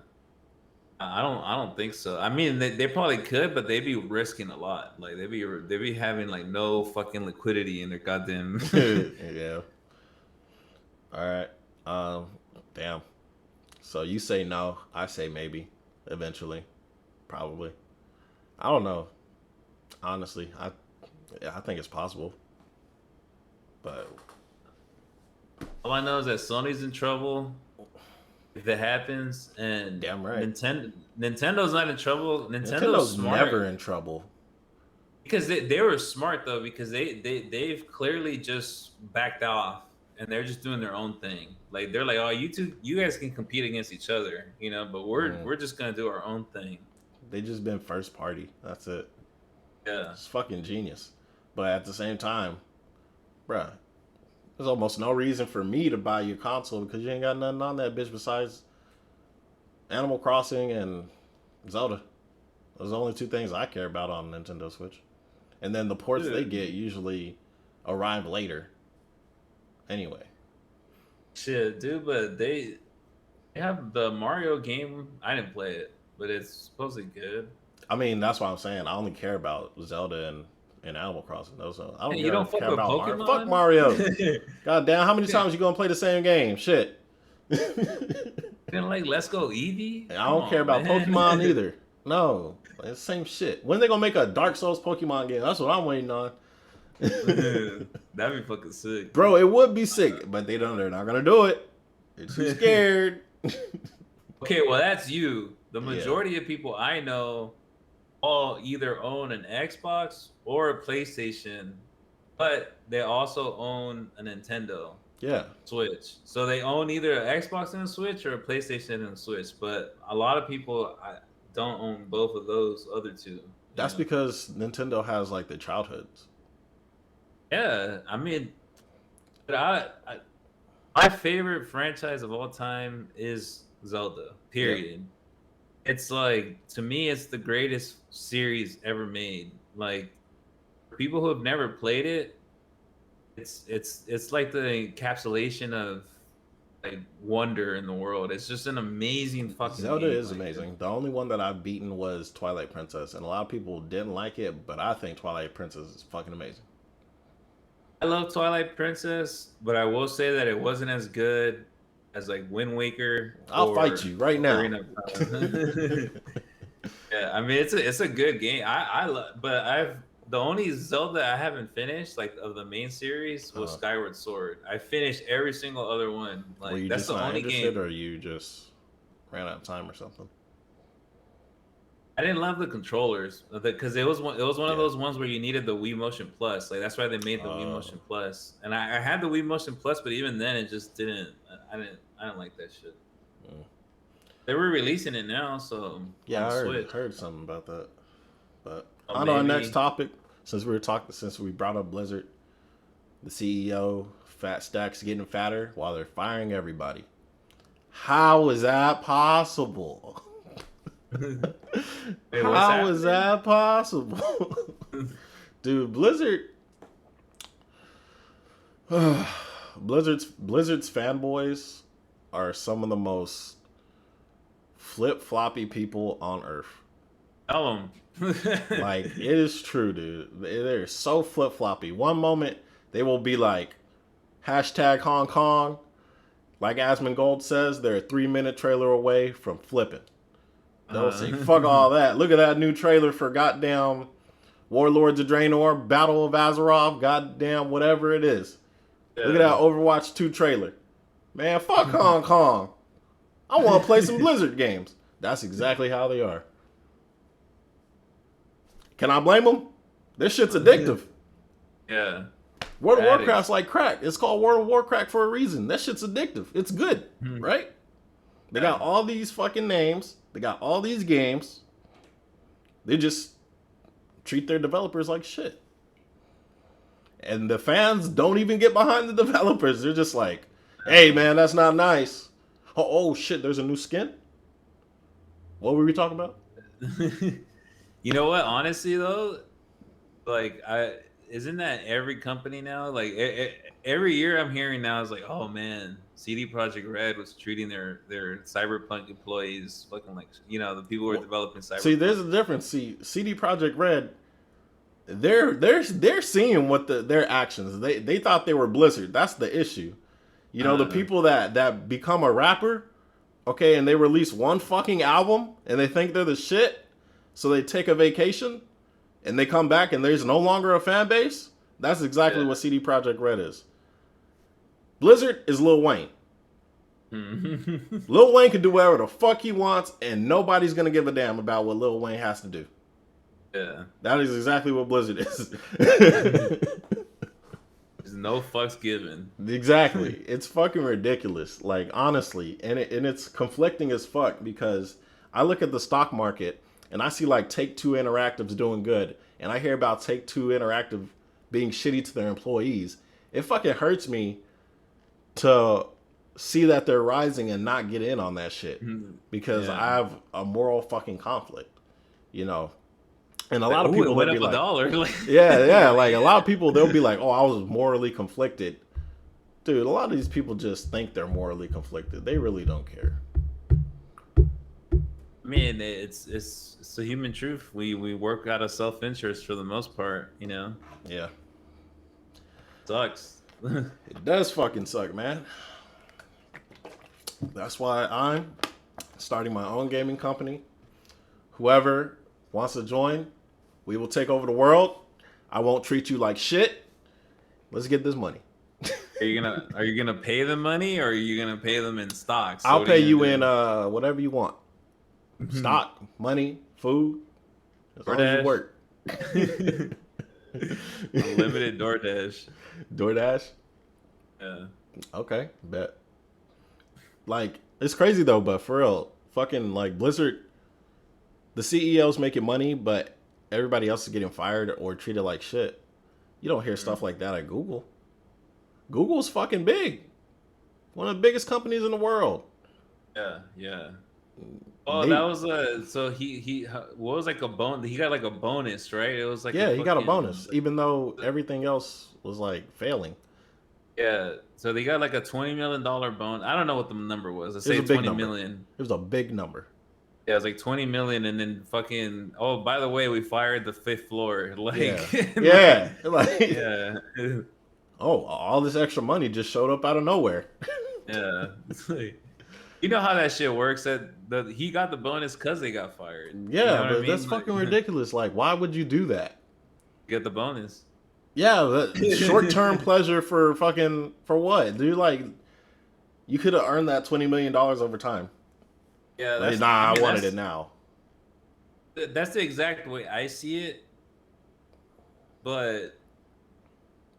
I don't think so. I mean, they probably could, but they'd be risking a lot. Like, they'd be having like no fucking liquidity in their goddamn. Yeah. All right. Damn. So you say no, I say maybe. Eventually, probably. I don't know. Honestly, I think it's possible. But All I know is that Sony's in trouble if it happens, and Damn right. Nintendo's not in trouble. Nintendo's smart. never in trouble. Because they were smart though, because they've clearly just backed off and they're just doing their own thing. Like, they're like, oh, you guys can compete against each other, but we're just gonna do our own thing. They just been first party. That's it. Yeah. It's fucking genius. But at the same time, bruh, there's almost no reason for me to buy your console because you ain't got nothing on that bitch besides Animal Crossing and Zelda. Those are the only two things I care about on Nintendo Switch. And then the ports they get usually arrive later. Anyway. Shit, dude, but they have the Mario game. I didn't play it, but it's supposedly good. I mean, that's what I'm saying. I only care about Zelda and Animal Crossing. Those I don't, Hey, you don't fuck care with about Pokemon? Mario. Fuck Mario. God damn, how many times you gonna play the same game? Shit. Then like, let's go Eevee. I don't care about Pokemon either. No, it's the same shit. When they gonna make a Dark Souls Pokemon game? That's what I'm waiting on. That'd be fucking sick, Bro. It would be sick, but they're not gonna do it. They're too scared. Okay, well, that's you. The majority of people I know all either own an Xbox or a PlayStation, but they also own a Nintendo Switch. So they own either an Xbox and a Switch or a PlayStation and a Switch. But a lot of people don't own both of those other two. That's because Nintendo has like the childhoods. Yeah, I mean, but my favorite franchise of all time is Zelda. Period. Yeah. It's like, to me, it's the greatest series ever made. Like, people who have never played it, it's like the encapsulation of like wonder in the world. It's just an amazing fucking Zelda game. is amazing. The only one that I've beaten was Twilight Princess, and a lot of people didn't like it, but I think Twilight Princess is fucking amazing. I love Twilight Princess, but I will say that it wasn't as good as like Wind Waker. I'll fight you right now. Yeah, I mean, it's a good game. I love, but the only Zelda I haven't finished, like, of the main series, was Skyward Sword. I finished every single other one. Like, were you that's just the only game. Or you just ran out of time or something? I didn't love the controllers because it was one of those ones where you needed the Wii Motion Plus. Like, that's why they made the Wii Motion Plus. And I had the Wii Motion Plus, but even then it just didn't. I didn't like that shit. They were releasing it now, so yeah, I heard something about that. But on our next topic, since we brought up Blizzard, the CEO, Fat Stacks getting fatter while they're firing everybody. How is that possible? How is that possible? Dude, Blizzard's fanboys are some of the most flip-floppy people on earth. Tell them. Like, it is true, dude. They're so flip-floppy. One moment, they will be like, #Hong Kong. Like Asmongold says, they're a 3-minute trailer away from flipping. They'll say, fuck all that. Look at that new trailer for goddamn Warlords of Draenor, Battle of Azeroth, goddamn whatever it is. Yeah. Look at that Overwatch 2 trailer. Man, fuck Hong Kong. I want to play some Blizzard games. That's exactly how they are. Can I blame them? This shit's addictive. Yeah. World of Addicts. Warcraft's like crack. It's called World of Warcraft for a reason. That shit's addictive. It's good, right? They got all these fucking names. They got all these games. They just treat their developers like shit. And the fans don't even get behind the developers. They're just like, hey, man, that's not nice. Oh shit, there's a new skin? What were we talking about? You know what? Honestly, though, like, isn't that every company now? Like, every year I'm hearing now is like, oh man, CD Projekt Red was treating their Cyberpunk employees fucking like, the people who are developing Cyberpunk. See, there's a difference. See, CD Projekt Red, they're seeing what their actions. They thought they were Blizzard. That's the issue. The people that become a rapper, okay, and they release one fucking album and they think they're the shit. So they take a vacation, and they come back, and there's no longer a fan base. That's exactly what CD Projekt Red is. Blizzard is Lil Wayne. Lil Wayne can do whatever the fuck he wants, and nobody's gonna give a damn about what Lil Wayne has to do. Yeah, that is exactly what Blizzard is. There's no fucks given. Exactly, it's fucking ridiculous. Like, honestly, and it's conflicting as fuck, because I look at the stock market. And I see like Take-Two Interactive's doing good. And I hear about Take-Two Interactive being shitty to their employees. It fucking hurts me to see that they're rising and not get in on that shit. Because I have a moral fucking conflict, And a lot of people went up be like, $1. yeah. Like a lot of people, they'll be like, oh, I was morally conflicted. Dude, a lot of these people just think they're morally conflicted. They really don't care. I mean, it's a human truth. We work out of self-interest for the most part, Yeah. Sucks. It does fucking suck, man. That's why I'm starting my own gaming company. Whoever wants to join, we will take over the world. I won't treat you like shit. Let's get this money. Are you gonna pay them money, or are you gonna pay them in stocks? I'll pay you in whatever you want. Stock, money, food. As long as you work. Unlimited DoorDash. DoorDash? Yeah. Okay, bet. Like, it's crazy though, but for real, fucking like Blizzard, the CEO's making money, but everybody else is getting fired or treated like shit. You don't hear stuff like that at Google. Google's fucking big. One of the biggest companies in the world. Yeah. Oh, that was so he what was like a bonus? He got like a bonus, right? It was like he got a bonus, even though everything else was like failing. Yeah, so they got like a $20 million bonus. I don't know what the number was. Let's say 20 million. It was a big number. Yeah, it was like 20 million, and then fucking. Oh, by the way, we fired the 5th floor. Like, yeah. Oh, all this extra money just showed up out of nowhere. Yeah. It's like, you know how that shit works? That he got the bonus because they got fired. Yeah, but that's fucking ridiculous. Like, why would you do that? Get the bonus. Yeah, short-term pleasure for what, dude? Like, you could have earned that $20 million over time. Yeah, like, I wanted it now. That's the exact way I see it. But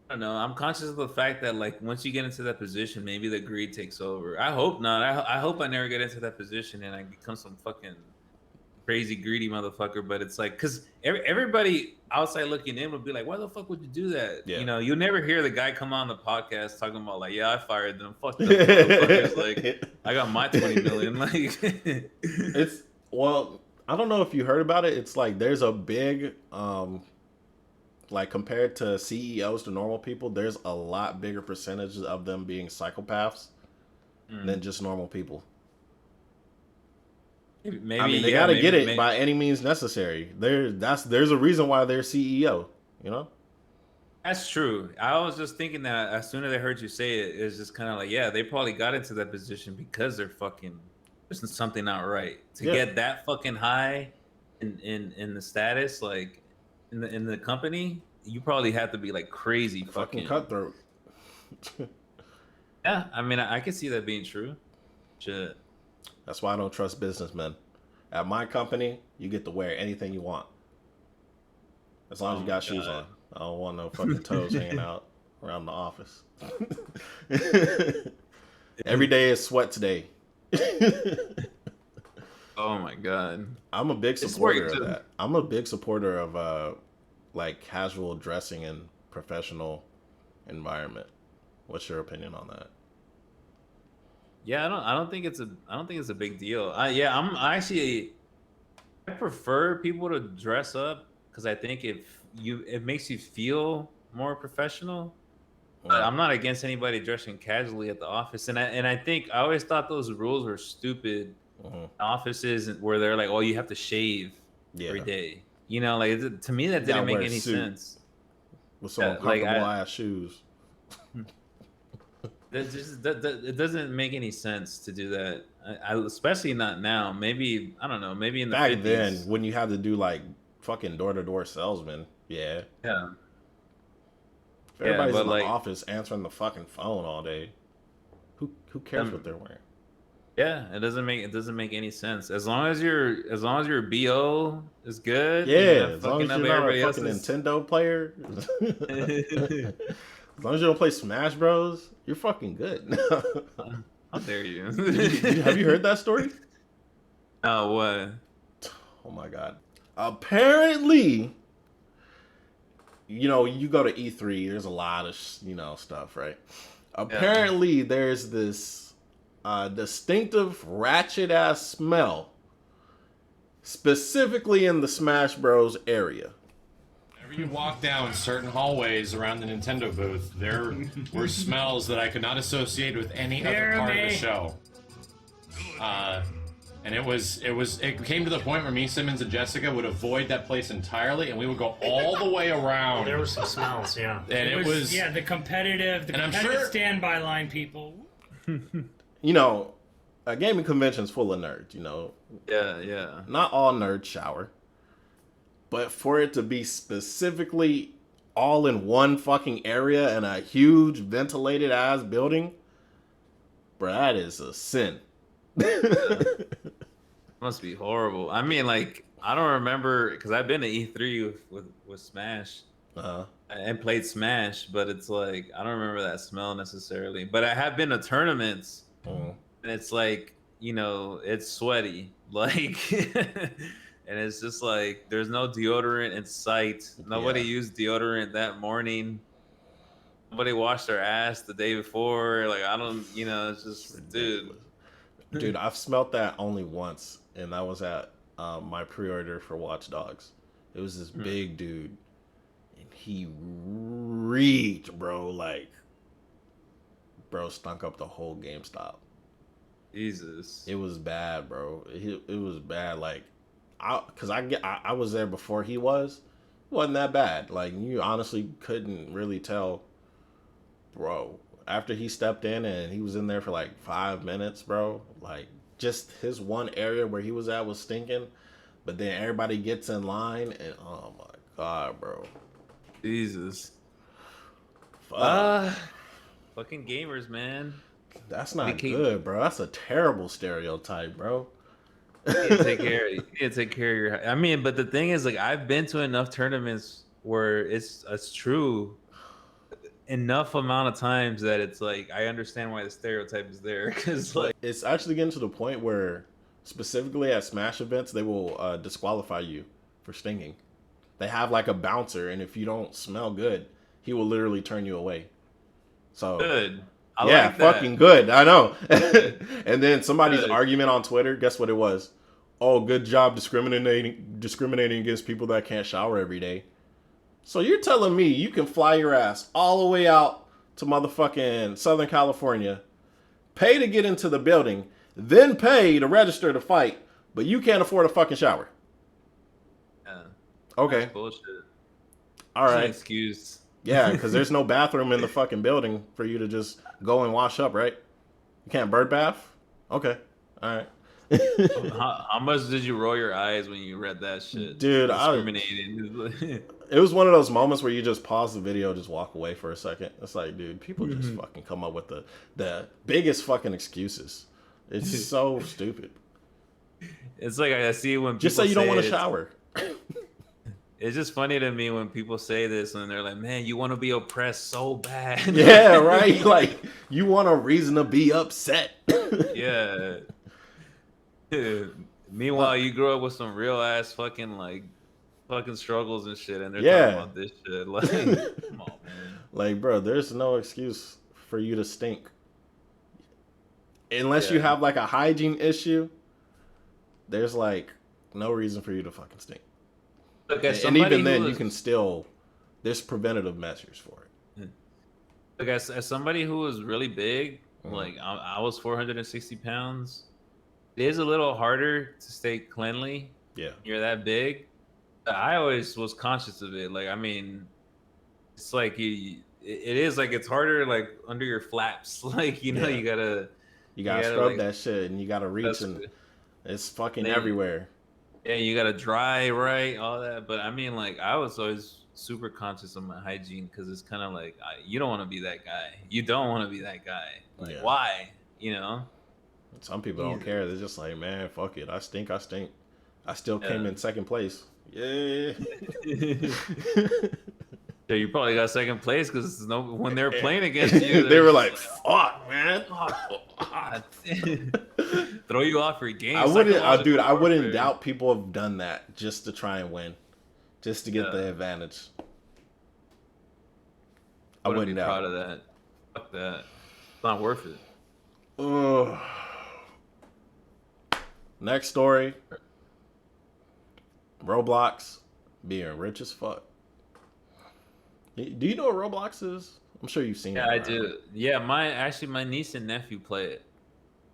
I don't know. I'm conscious of the fact that, like, once you get into that position, maybe the greed takes over. I hope not. I hope I never get into that position and I become some fucking crazy greedy motherfucker. But it's like, because everybody outside looking in would be like, why the fuck would you do that? Yeah. You'll never hear the guy come on the podcast talking about like, yeah, I fired them. Fuck them motherfuckers. Like, I got my 20 million. Like, well, I don't know if you heard about it. It's like there's a big like, compared to CEOs to normal people, there's a lot bigger percentages of them being psychopaths than just normal people. Maybe, I mean, they gotta get it by any means necessary. There's a reason why they're CEO, That's true. I was just thinking that as soon as I heard you say it, it's just kind of like, yeah, they probably got into that position because they're fucking, there's something not right. To get that fucking high in the status, like, in the company, you probably have to be like crazy fucking cutthroat. Yeah, I mean, I can see that being true. Shit. That's why I don't trust businessmen. At my company, you get to wear anything you want, as long as you got shoes on. I don't want no fucking toes hanging out around the office. Every day is sweat today. Oh my god. I'm a big It's supporter working of too. that. I'm a big supporter of like casual dressing in professional environment. What's your opinion on that? Yeah, I don't think it's a big deal. I prefer people to dress up because I think it makes you feel more professional. But I'm not against anybody dressing casually at the office, and I think I always thought those rules were stupid. Mhm. Offices where they're like, oh, you have to shave every Yeah, day. You know, like to me that you didn't gotta make wear a any suit sense. with some Like uncomfortable ass shoes. it doesn't make any sense to do that. Especially not now. Maybe I don't know. Maybe in the Back then, 50s. when you had to do like fucking door to door salesman, yeah. Yeah, If yeah, everybody's but in the like, office answering the fucking phone all day, who cares what they're wearing? yeah, it doesn't make any sense. As long as your bo is good and you're Yeah, not as long fucking as up you're not a everybody fucking else's. Nintendo player, as long as you don't play Smash Bros, you're fucking good. How dare you? Have you heard that story? Oh, what? Oh my god. Apparently, you go to E3, there's a lot of, stuff, right? Apparently, there's this distinctive ratchet ass smell, specifically in the Smash Bros area. Whenever you walk down certain hallways around the Nintendo booth, there were smells that I could not associate with any other part of the show. And it came to the point where me, Simmons, and Jessica would avoid that place entirely, and we would go all the way around. There were some smells, yeah. And it was the competitive standby line people. A gaming convention's full of nerds, Yeah. Not all nerds shower. But for it to be specifically all in one fucking area in a huge ventilated ass building, bro, that is a sin. Must be horrible. I mean, like, I don't remember because I've been to E3 with Smash and played Smash, but it's like I don't remember that smell necessarily. But I have been to tournaments, and it's like it's sweaty, like, and it's just like there's no deodorant in sight. Nobody used deodorant that morning. Nobody washed their ass the day before. Like I don't, it's just Dude, I've smelt that only once, and that was at my pre-order for Watch Dogs. It was this big dude, and he reeked, bro. Like, bro, stunk up the whole GameStop. Jesus. It was bad, bro. It was bad. Like, I was there before he was. It wasn't that bad. Like, you honestly couldn't really tell, bro. After he stepped in and he was in there for like 5 minutes, bro, like just his one area where he was at was stinking, but then everybody gets in line and oh my god, bro. Jesus. Fuck. Fucking gamers, man. That's not good, bro. That's a terrible stereotype, bro. You need to take care. You need to take care of your. I mean, but the thing is, like, I've been to enough tournaments where it's true enough amount of times that it's like I understand why the stereotype is there because like it's actually getting to the point where specifically at Smash events they will disqualify you for stinging. They have like a bouncer, and if you don't smell good, he will literally turn you away. So good. I like that. Fucking good. I know. And then somebody's argument on Twitter, guess what it was? Oh, good job discriminating against people that can't shower every day. So you're telling me you can fly your ass all the way out to motherfucking Southern California, pay to get into the building, then pay to register to fight, but you can't afford a fucking shower? Yeah. Okay. That's bullshit. All right. Excuse. Yeah, because there's no bathroom in the fucking building for you to just go and wash up, right? You can't bird bath? Okay. All right. How much did you roll your eyes when you read that shit? Dude, discriminating. It was one of those moments where you just pause the video, just walk away for a second. It's like, dude, people just fucking come up with the biggest fucking excuses. It's so stupid. It's like I see when people just say you don't want to shower. it's just funny to me when people say this and they're like, "Man, you want to be oppressed so bad." Yeah, right. Like you want a reason to be upset. Yeah. Meanwhile, you grow up with some real ass fucking struggles and shit, and they're talking about this shit. Like, come on, man. Like, bro, there's no excuse for you to stink. Unless you have like a hygiene issue, there's like no reason for you to fucking stink. Look, And even then, you can still, there's preventative measures for it. Look, as somebody who was really big, like I was 460 pounds, it is a little harder to stay cleanly. Yeah. You're that big. I always was conscious of it. Like, I mean, it's like it is like it's harder like under your flaps. Like, you know, you gotta scrub like, that shit, and you gotta reach, and it's fucking everywhere. Yeah, you gotta dry, right, all that. But I mean, like, I was always super conscious of my hygiene because it's kind of like you don't want to be that guy. You don't want to be that guy. Like, why? You know. Some people don't care. They're just like, man, fuck it. I stink. I still came in second place. Yeah. Yeah, you probably got second place because when they were playing against you, they were like, "Fuck, man, throw you off your game." I wouldn't doubt people have done that just to try and win, just to get the advantage. I wouldn't doubt. Proud of that. Fuck that. It's not worth it. Next story. Roblox being rich as fuck. Do you know what Roblox is? I'm sure you've seen it. Yeah, I do. Yeah, my niece and nephew play it.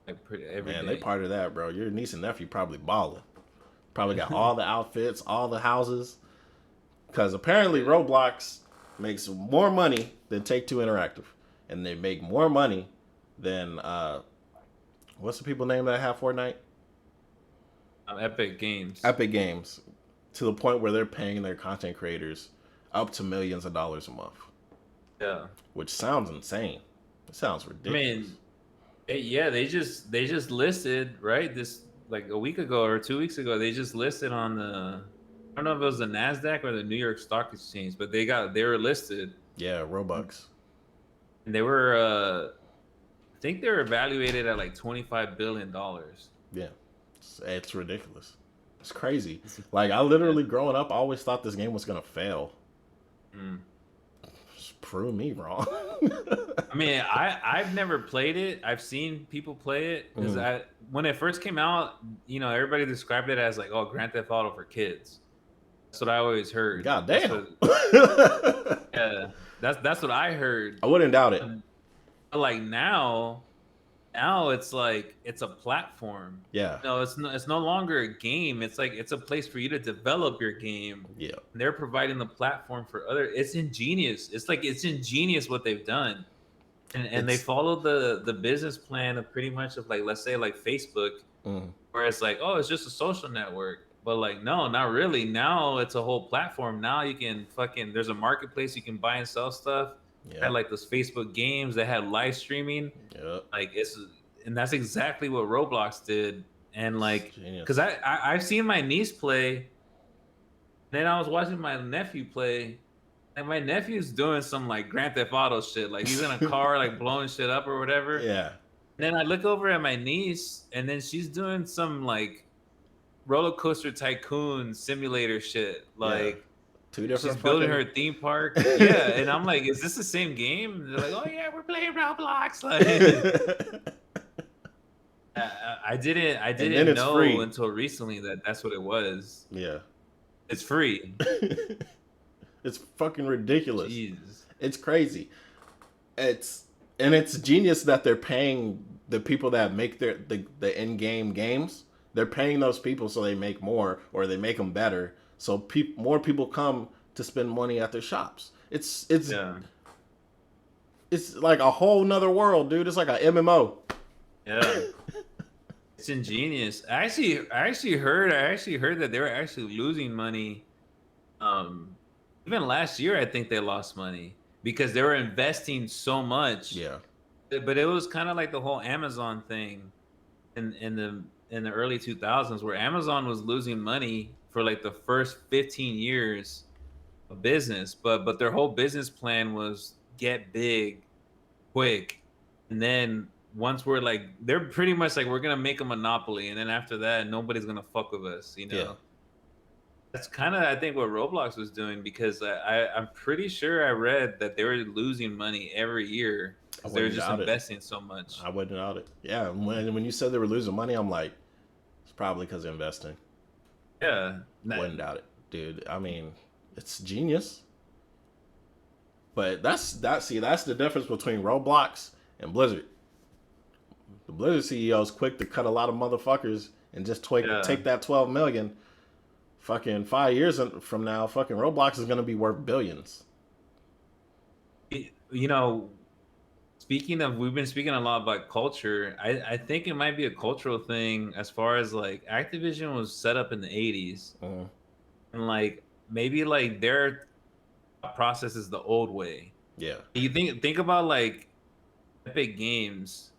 Like every day. They part of that, bro. Your niece and nephew probably balling. Probably got all the outfits, all the houses. Because apparently Roblox makes more money than Take-Two Interactive. And they make more money than, what's the people name that have Fortnite? Epic Games. Epic Games. To the point where they're paying their content creators up to millions of dollars a month. Yeah. Which sounds insane. It sounds ridiculous. I mean, they just listed, right? This like a week ago or 2 weeks ago, they just listed on the, I don't know if it was the NASDAQ or the New York Stock Exchange, but they were listed. Yeah, Robux. And they were, I think they were evaluated at like $25 billion. Yeah. It's ridiculous. It's crazy. Like, I literally, growing up, I always thought this game was going to fail. Just prove me wrong. I mean, I've never played it. I've seen people play it. Because when it first came out, you know, everybody described it as like, oh, Grand Theft Auto for kids. That's what I always heard. God damn. That's what I heard. I wouldn't doubt it. But like now it's like it's a platform. Yeah. No, it's no longer a game. It's like it's a place for you to develop your game. Yeah. And they're providing the platform for other. It's ingenious. It's ingenious what they've done. And they followed the business plan of pretty much of like, let's say like Facebook, where it's like, oh, it's just a social network. But like, no, not really. Now it's a whole platform. Now you can there's a marketplace you can buy and sell stuff. Yeah. Had like those Facebook games that had live streaming. Yeah. Like and that's exactly what Roblox did. And like, because I've seen my niece play. Then I was watching my nephew play. And my nephew's doing some like Grand Theft Auto shit. Like he's in a car like blowing shit up or whatever. Yeah. And then I look over at my niece and then she's doing some like roller coaster tycoon simulator shit. Like two different. She's building her theme park. Yeah. And I'm like, is this the same game? And they're like, oh yeah, we're playing Roblox. Like I didn't know free until recently that that's what it was. Yeah. It's free. It's fucking ridiculous. Jeez. It's crazy. It's genius that they're paying the people that make the in-game games. They're paying those people so they make more or they make them better. So more people come to spend money at their shops. It's like a whole nother world, dude. It's like an MMO. Yeah. It's ingenious. I actually heard that they were actually losing money. Even last year, I think they lost money because they were investing so much. Yeah. But it was kind of like the whole Amazon thing in the early 2000s, where Amazon was losing money for like the first 15 years of business, but their whole business plan was get big quick, and then once we're like, they're pretty much like, we're gonna make a monopoly, and then after that nobody's gonna fuck with us, you know. Yeah. That's kind of, I think, what Roblox was doing, because I'm pretty sure I read that they were losing money every year because they were just investing so much. I wouldn't doubt it. Yeah, when you said they were losing money, I'm like, it's probably because of investing. Yeah, Wouldn't doubt it, dude. I mean, it's genius. But that's the difference between Roblox and Blizzard. The Blizzard CEO is quick to cut a lot of motherfuckers and just take that 12 million. Fucking 5 years from now, fucking Roblox is gonna be worth billions. You know, we've been speaking a lot about culture. I think it might be a cultural thing, as far as like Activision was set up in the 80s, and like maybe like their process is the old way. Yeah. You think about like Epic Games.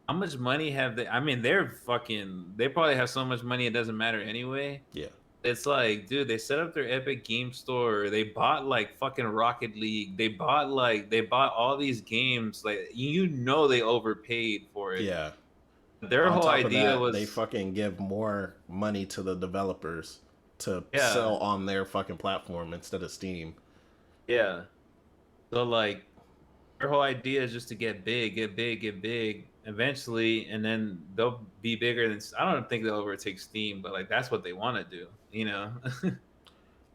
How much money have they? I mean, they probably have so much money it doesn't matter anyway. Yeah. It's like, dude, they set up their Epic Game Store. They bought like fucking Rocket League. They bought all these games. Like, you know, they overpaid for it. Yeah. Their whole idea was they fucking give more money to the developers to sell on their fucking platform instead of Steam. Yeah. So like, their whole idea is just to get big eventually, and then they'll be bigger than. I don't think they'll overtake Steam, but like, that's what they want to do, you know.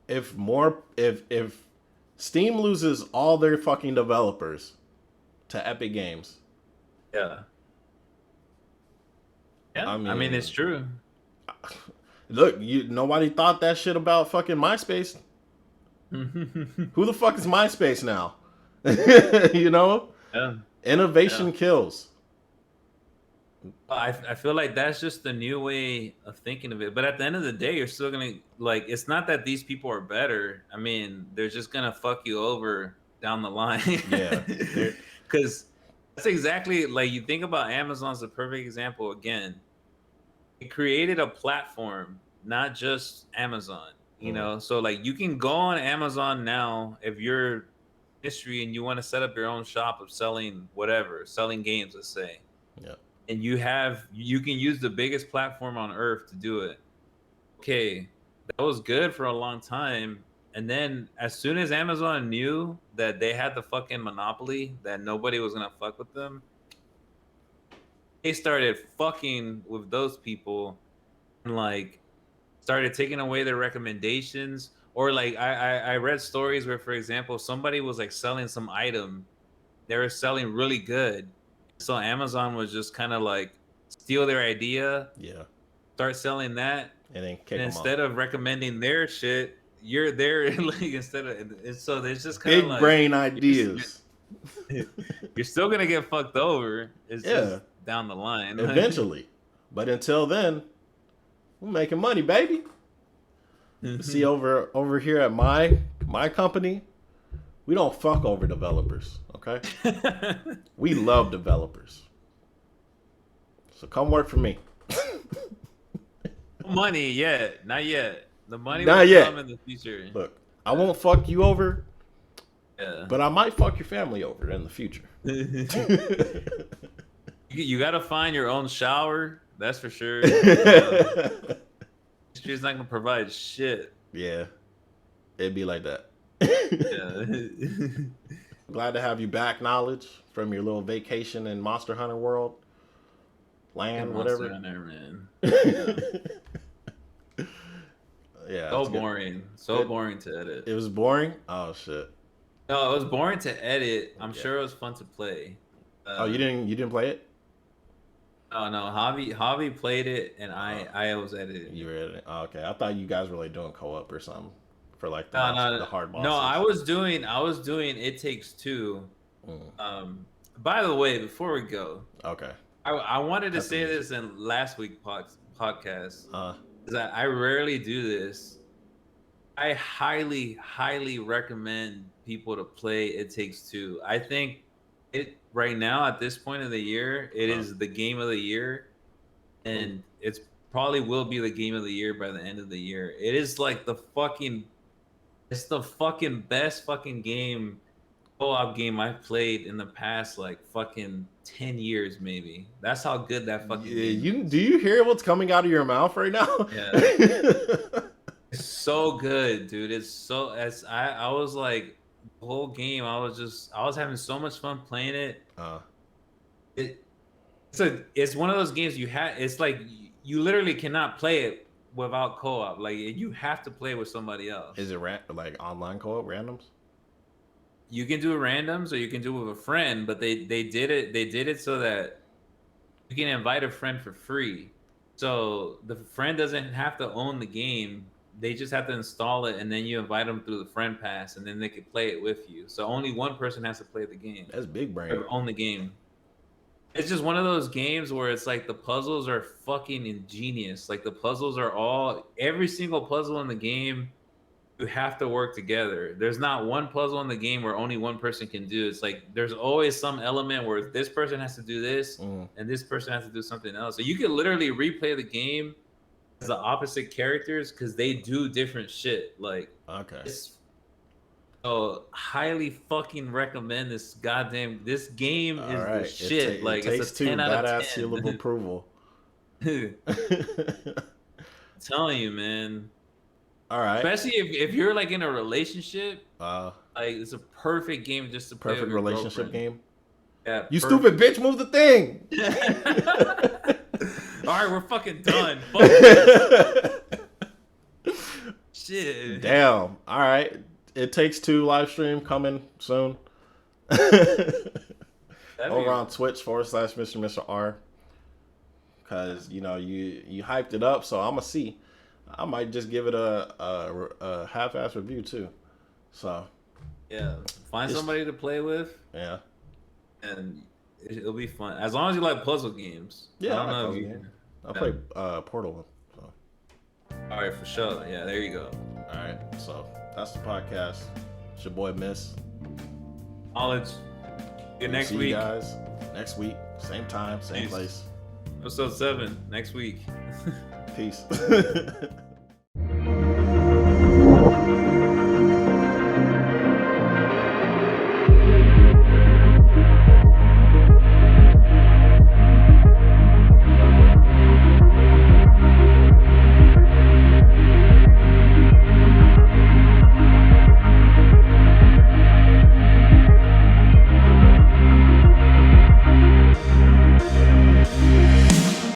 if Steam loses all their fucking developers to Epic Games, yeah, I mean it's true. Look, nobody thought that shit about fucking MySpace. Who the fuck is MySpace now? You know, innovation kills. I feel like that's just the new way of thinking of it. But at the end of the day, you're still gonna, like, it's not that these people are better. I mean, they're just gonna fuck you over down the line. Yeah, because that's exactly, like, you think about Amazon's a perfect example. Again, it created a platform, not just Amazon. You know, so like, you can go on Amazon now if you're history and you want to set up your own shop of selling games, let's say. Yeah. And you can use the biggest platform on earth to do it. Okay, that was good for a long time. And then as soon as Amazon knew that they had the fucking monopoly, that nobody was gonna fuck with them, they started fucking with those people and like started taking away their recommendations. Or like, I read stories where, for example, somebody was like selling some item, they were selling really good, so Amazon was just kind of like steal their idea, start selling that, and then and instead of recommending their shit, you're there like, instead of, so there's just kind of big like brain ideas. You're still gonna get fucked over. It's just down the line eventually, but until then, we're making money, baby. See, over here at my company, we don't fuck over developers, okay? We love developers. So come work for me. Money yet, not yet. The money not will yet. come in the future. Look, I won't fuck you over, yeah, but I might fuck your family over in the future. You gotta find your own shower, that's for sure. She's not gonna provide shit. Yeah, it'd be like that. Yeah. Glad to have you back, Knowledge, from your little vacation in Monster Hunter World. Land, whatever. Hunter, man. Yeah. So boring. So boring to edit. It was boring? Oh, shit. No, it was boring to edit. I'm sure it was fun to play. Oh, you didn't play it? Oh no, Javi played it, and I was editing. You were editing. Oh, okay, I thought you guys were like doing co-op or something for like the hard bosses. No, I was doing It Takes Two. By the way, before we go, okay, I wanted to say this in last week's podcast. Is that I rarely do this. I highly recommend people to play It Takes Two. I think it right now at this point of the year, it is the game of the year, and it's probably will be the game of the year by the end of the year. It is like it's the fucking best fucking co-op game I've played in the past like fucking 10 years maybe. That's how good that fucking game is. Do you hear what's coming out of your mouth right now? Yeah. It's so good, dude. It's so I was like the whole game I was having so much fun playing it. It's one of those games it's like you literally cannot play it without co-op. Like you have to play with somebody else. Is it like online co-op randoms? You can do randoms or you can do it with a friend, but they did it so that you can invite a friend for free. So the friend doesn't have to own the game. They just have to install it, and then you invite them through the friend pass, and then they can play it with you. So only one person has to play the game. That's big brain. Or own the game. It's just one of those games where it's like the puzzles are fucking ingenious. Like the puzzles are every single puzzle in the game, you have to work together. There's not one puzzle in the game where only one person can do. It's like there's always some element where this person has to do this and this person has to do something else. So you can literally replay the game as the opposite characters because they do different shit. Like so highly fucking recommend this goddamn. This game is the shit. Like it's a 10 out of 10. Seal of approval. I'm telling you, man. All right. Especially if you're like in a relationship, like it's a perfect game just to play. Perfect with your relationship game. Yeah. You stupid bitch, move the thing. All right, we're fucking done. Shit. Damn. All right. It Takes Two live stream coming soon. Over on Twitch /Mr. R. Because you hyped it up, so I'm gonna see. I might just give it a half-ass review too. So yeah, find somebody to play with. Yeah, and it'll be fun as long as you like puzzle games. Yeah, I play Portal. So. All right, for sure. Yeah, there you go. All right, so that's the podcast. It's your boy Miss. Knowledge. Next see week, you guys. Next week, same time, same place. Episode 7 next week. Peace.